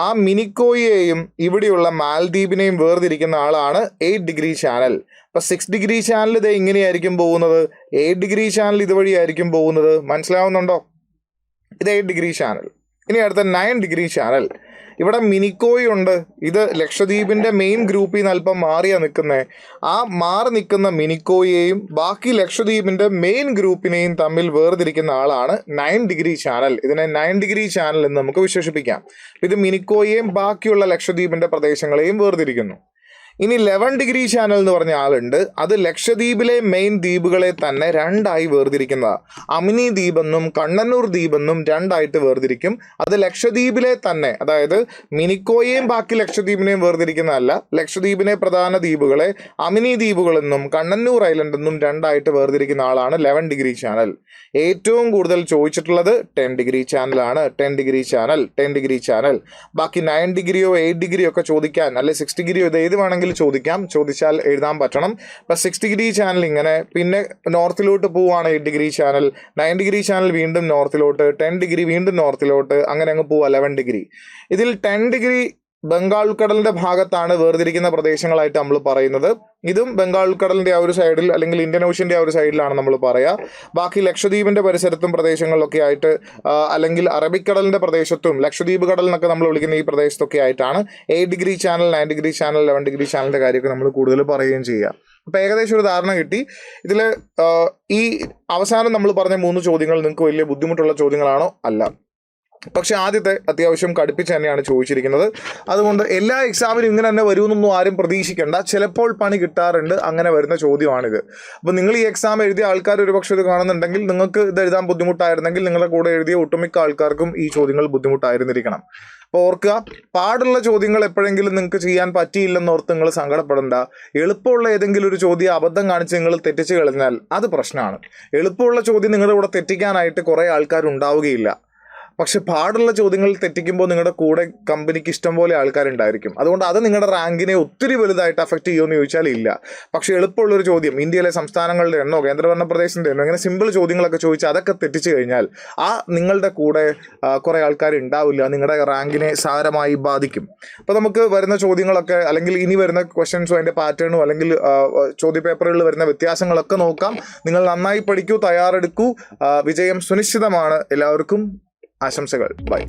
ആ മിനിക്കോയിയെയും ഇവിടെയുള്ള മാൽദ്വീപിനെയും വേർതിരിക്കുന്ന ആളാണ് 8 ഡിഗ്രി ചാനൽ. അപ്പം 6 ഡിഗ്രി ചാനൽ ഇത് ഇങ്ങനെയായിരിക്കും പോകുന്നത്, 8 ഡിഗ്രി ചാനൽ ഇതുവഴിയായിരിക്കും പോകുന്നത്. മനസ്സിലാവുന്നുണ്ടോ? ഇത് 8 ഡിഗ്രി ചാനൽ. ഇനി അടുത്ത 9 ഡിഗ്രി ചാനൽ. ഇവിടെ മിനിക്കോയ് ഉണ്ട്. ഇത് ലക്ഷദ്വീപിന്റെ മെയിൻ ഗ്രൂപ്പിൽ നിന്ന് അല്പം മാറിയാണ് നിൽക്കുന്നത്. ആ മാറി നിൽക്കുന്ന മിനിക്കോയെയും ബാക്കി ലക്ഷദ്വീപിന്റെ മെയിൻ ഗ്രൂപ്പിനെയും തമ്മിൽ വേർതിരിക്കുന്ന ആളാണ് 9 ഡിഗ്രി ചാനൽ. ഇതിനെ 9 ഡിഗ്രി ചാനൽ എന്ന് നമുക്ക് വിശേഷിപ്പിക്കാം. ഇത് മിനിക്കോയെയും ബാക്കിയുള്ള ലക്ഷദ്വീപിന്റെ പ്രദേശങ്ങളെയും വേർതിരിക്കുന്നു. ഇനി 11 ഡിഗ്രി ചാനൽ എന്ന് പറഞ്ഞ ആളുണ്ട്. അത് ലക്ഷദ്വീപിലെ മെയിൻ ദ്വീപുകളെ തന്നെ രണ്ടായി വേർതിരിക്കുന്നതാണ്. അമിനി ദ്വീപെന്നും കണ്ണന്നൂർ ദ്വീപെന്നും രണ്ടായിട്ട് വേർതിരിക്കും. അത് ലക്ഷദ്വീപിലെ തന്നെ, അതായത് മിനിക്കോയെയും ബാക്കി ലക്ഷദ്വീപിനെയും വേർതിരിക്കുന്നതല്ല, ലക്ഷദ്വീപിനെ പ്രധാന ദ്വീപുകളെ അമിനി ദ്വീപുകളെന്നും കണ്ണന്നൂർ ഐലൻഡ് എന്നും രണ്ടായിട്ട് വേർതിരിക്കുന്ന ആളാണ് 11 ഡിഗ്രി ചാനൽ. ഏറ്റവും കൂടുതൽ ചോദിച്ചിട്ടുള്ളത് 10 ഡിഗ്രി ചാനലാണ്. 10 ഡിഗ്രി ചാനൽ, 10 ഡിഗ്രി ചാനൽ. ബാക്കി 9 ഡിഗ്രിയോ 8 ഡിഗ്രിയോ ഒക്കെ ചോദിക്കാൻ, അല്ലെ 6 ഡിഗ്രിയോ, ഇത് ഏത് വേണമെങ്കിൽ ചോദിക്കാം, ചോദിച്ചാൽ എഴുതാൻ പറ്റണം. ഇപ്പം 6 ഡിഗ്രി ചാനൽ ഇങ്ങനെ, പിന്നെ നോർത്തിലോട്ട് പോവുകയാണ് 8 ഡിഗ്രി ചാനൽ, 9 ഡിഗ്രി ചാനൽ വീണ്ടും നോർത്തിലോട്ട്, 10 ഡിഗ്രി വീണ്ടും നോർത്തിലോട്ട്, അങ്ങനെ അങ്ങ് പോവുക 11 ഡിഗ്രി. ഇതിൽ 10 ഡിഗ്രി ബംഗാൾ ഉൾക്കടലിന്റെ ഭാഗത്താണ് വേർതിരിക്കുന്ന പ്രദേശങ്ങളായിട്ട് നമ്മൾ പറയുന്നത്. ഇതും ബംഗാൾ ഉൾക്കടലിന്റെ ആ ഒരു സൈഡിൽ അല്ലെങ്കിൽ ഇന്ത്യൻ ഓഷ്യന്റെ ആ ഒരു സൈഡിലാണ് നമ്മൾ പറയുക. ബാക്കി ലക്ഷദ്വീപിന്റെ പരിസരത്തും പ്രദേശങ്ങളിലൊക്കെ ആയിട്ട്, അല്ലെങ്കിൽ അറബിക്കടലിന്റെ പ്രദേശത്തും ലക്ഷദ്വീപ് കടൽ എന്നൊക്കെ നമ്മൾ വിളിക്കുന്ന ഈ പ്രദേശത്തൊക്കെ ആയിട്ടാണ് 8 degree channel, 9 degree channel, 11 degree ചാനലിന്റെ കാര്യമൊക്കെ നമ്മൾ കൂടുതൽ പറയുകയും ചെയ്യുക. അപ്പോൾ ഏകദേശം ഒരു ധാരണ കിട്ടി. ഇതിൽ ഈ അവസാനം നമ്മൾ പറഞ്ഞ 3 ചോദ്യങ്ങൾ നിങ്ങൾക്ക് വലിയ ബുദ്ധിമുട്ടുള്ള ചോദ്യങ്ങളാണോ? അല്ല. പക്ഷെ ആദ്യത്തെ അത്യാവശ്യം കടുപ്പിച്ച് തന്നെയാണ് ചോദിച്ചിരിക്കുന്നത്. അതുകൊണ്ട് എല്ലാ എക്സാമിനും ഇങ്ങനെ തന്നെ വരുമെന്നൊന്നും ആരും പ്രതീക്ഷിക്കേണ്ട. ചിലപ്പോൾ പണി കിട്ടാറുണ്ട്, അങ്ങനെ വരുന്ന ചോദ്യമാണിത്. അപ്പോൾ നിങ്ങൾ ഈ എക്സാം എഴുതിയ ആൾക്കാർ ഒരുപക്ഷെ ഇത് കാണുന്നുണ്ടെങ്കിൽ നിങ്ങൾക്ക് ഇത് എഴുതാൻ ബുദ്ധിമുട്ടായിരുന്നെങ്കിൽ നിങ്ങളുടെ കൂടെ എഴുതിയ ഒട്ടുമിക്ക ആൾക്കാർക്കും ഈ ചോദ്യങ്ങൾ ബുദ്ധിമുട്ടായിരുന്നിരിക്കണം. അപ്പോൾ ഓർക്കുക, പാടുള്ള ചോദ്യങ്ങൾ എപ്പോഴെങ്കിലും നിങ്ങൾക്ക് ചെയ്യാൻ പറ്റിയില്ലെന്നോർത്ത് നിങ്ങൾ സങ്കടപ്പെടേണ്ട. എളുപ്പമുള്ള ഏതെങ്കിലും ഒരു ചോദ്യം അബദ്ധം കാണിച്ച് നിങ്ങൾ തെറ്റിച്ച് കളഞ്ഞാൽ അത് പ്രശ്നമാണ്. എളുപ്പമുള്ള ചോദ്യം നിങ്ങളുടെ കൂടെ തെറ്റിക്കാനായിട്ട് കുറേ ആൾക്കാരുണ്ടാവുകയില്ല. പക്ഷെ പാടുള്ള ചോദ്യങ്ങൾ തെറ്റിക്കുമ്പോൾ നിങ്ങളുടെ കൂടെ കമ്പനിക്ക് ഇഷ്ടം പോലെ ആൾക്കാരുണ്ടായിരിക്കും. അതുകൊണ്ട് അത് നിങ്ങളുടെ റാങ്കിനെ ഒത്തിരി വലുതായിട്ട് അഫക്റ്റ് ചെയ്യുമെന്ന് ചോദിച്ചാൽ ഇല്ല. പക്ഷെ എളുപ്പമുള്ളൊരു ചോദ്യം, ഇന്ത്യയിലെ സംസ്ഥാനങ്ങളുടെ എണ്ണോ കേന്ദ്രഭരണ പ്രദേശത്തിൻ്റെ എണ്ണോ, ഇങ്ങനെ സിമ്പിൾ ചോദ്യങ്ങളൊക്കെ ചോദിച്ചാൽ അതൊക്കെ തെറ്റിച്ച് കഴിഞ്ഞാൽ നിങ്ങളുടെ കൂടെ കുറേ ആൾക്കാർ ഉണ്ടാവില്ല, നിങ്ങളുടെ റാങ്കിനെ സാരമായി ബാധിക്കും. അപ്പോൾ നമുക്ക് വരുന്ന ചോദ്യങ്ങളൊക്കെ, അല്ലെങ്കിൽ ഇനി വരുന്ന ക്വസ്റ്റ്യൻസും അതിൻ്റെ പാറ്റേണും, അല്ലെങ്കിൽ ചോദ്യപേപ്പറുകളിൽ വരുന്ന വ്യത്യാസങ്ങളൊക്കെ നോക്കാം. നിങ്ങൾ നന്നായി പഠിക്കൂ, തയ്യാറെടുക്കൂ. വിജയം സുനിശ്ചിതമാണ്. എല്ലാവർക്കും ആശംസകൾ. ബൈ.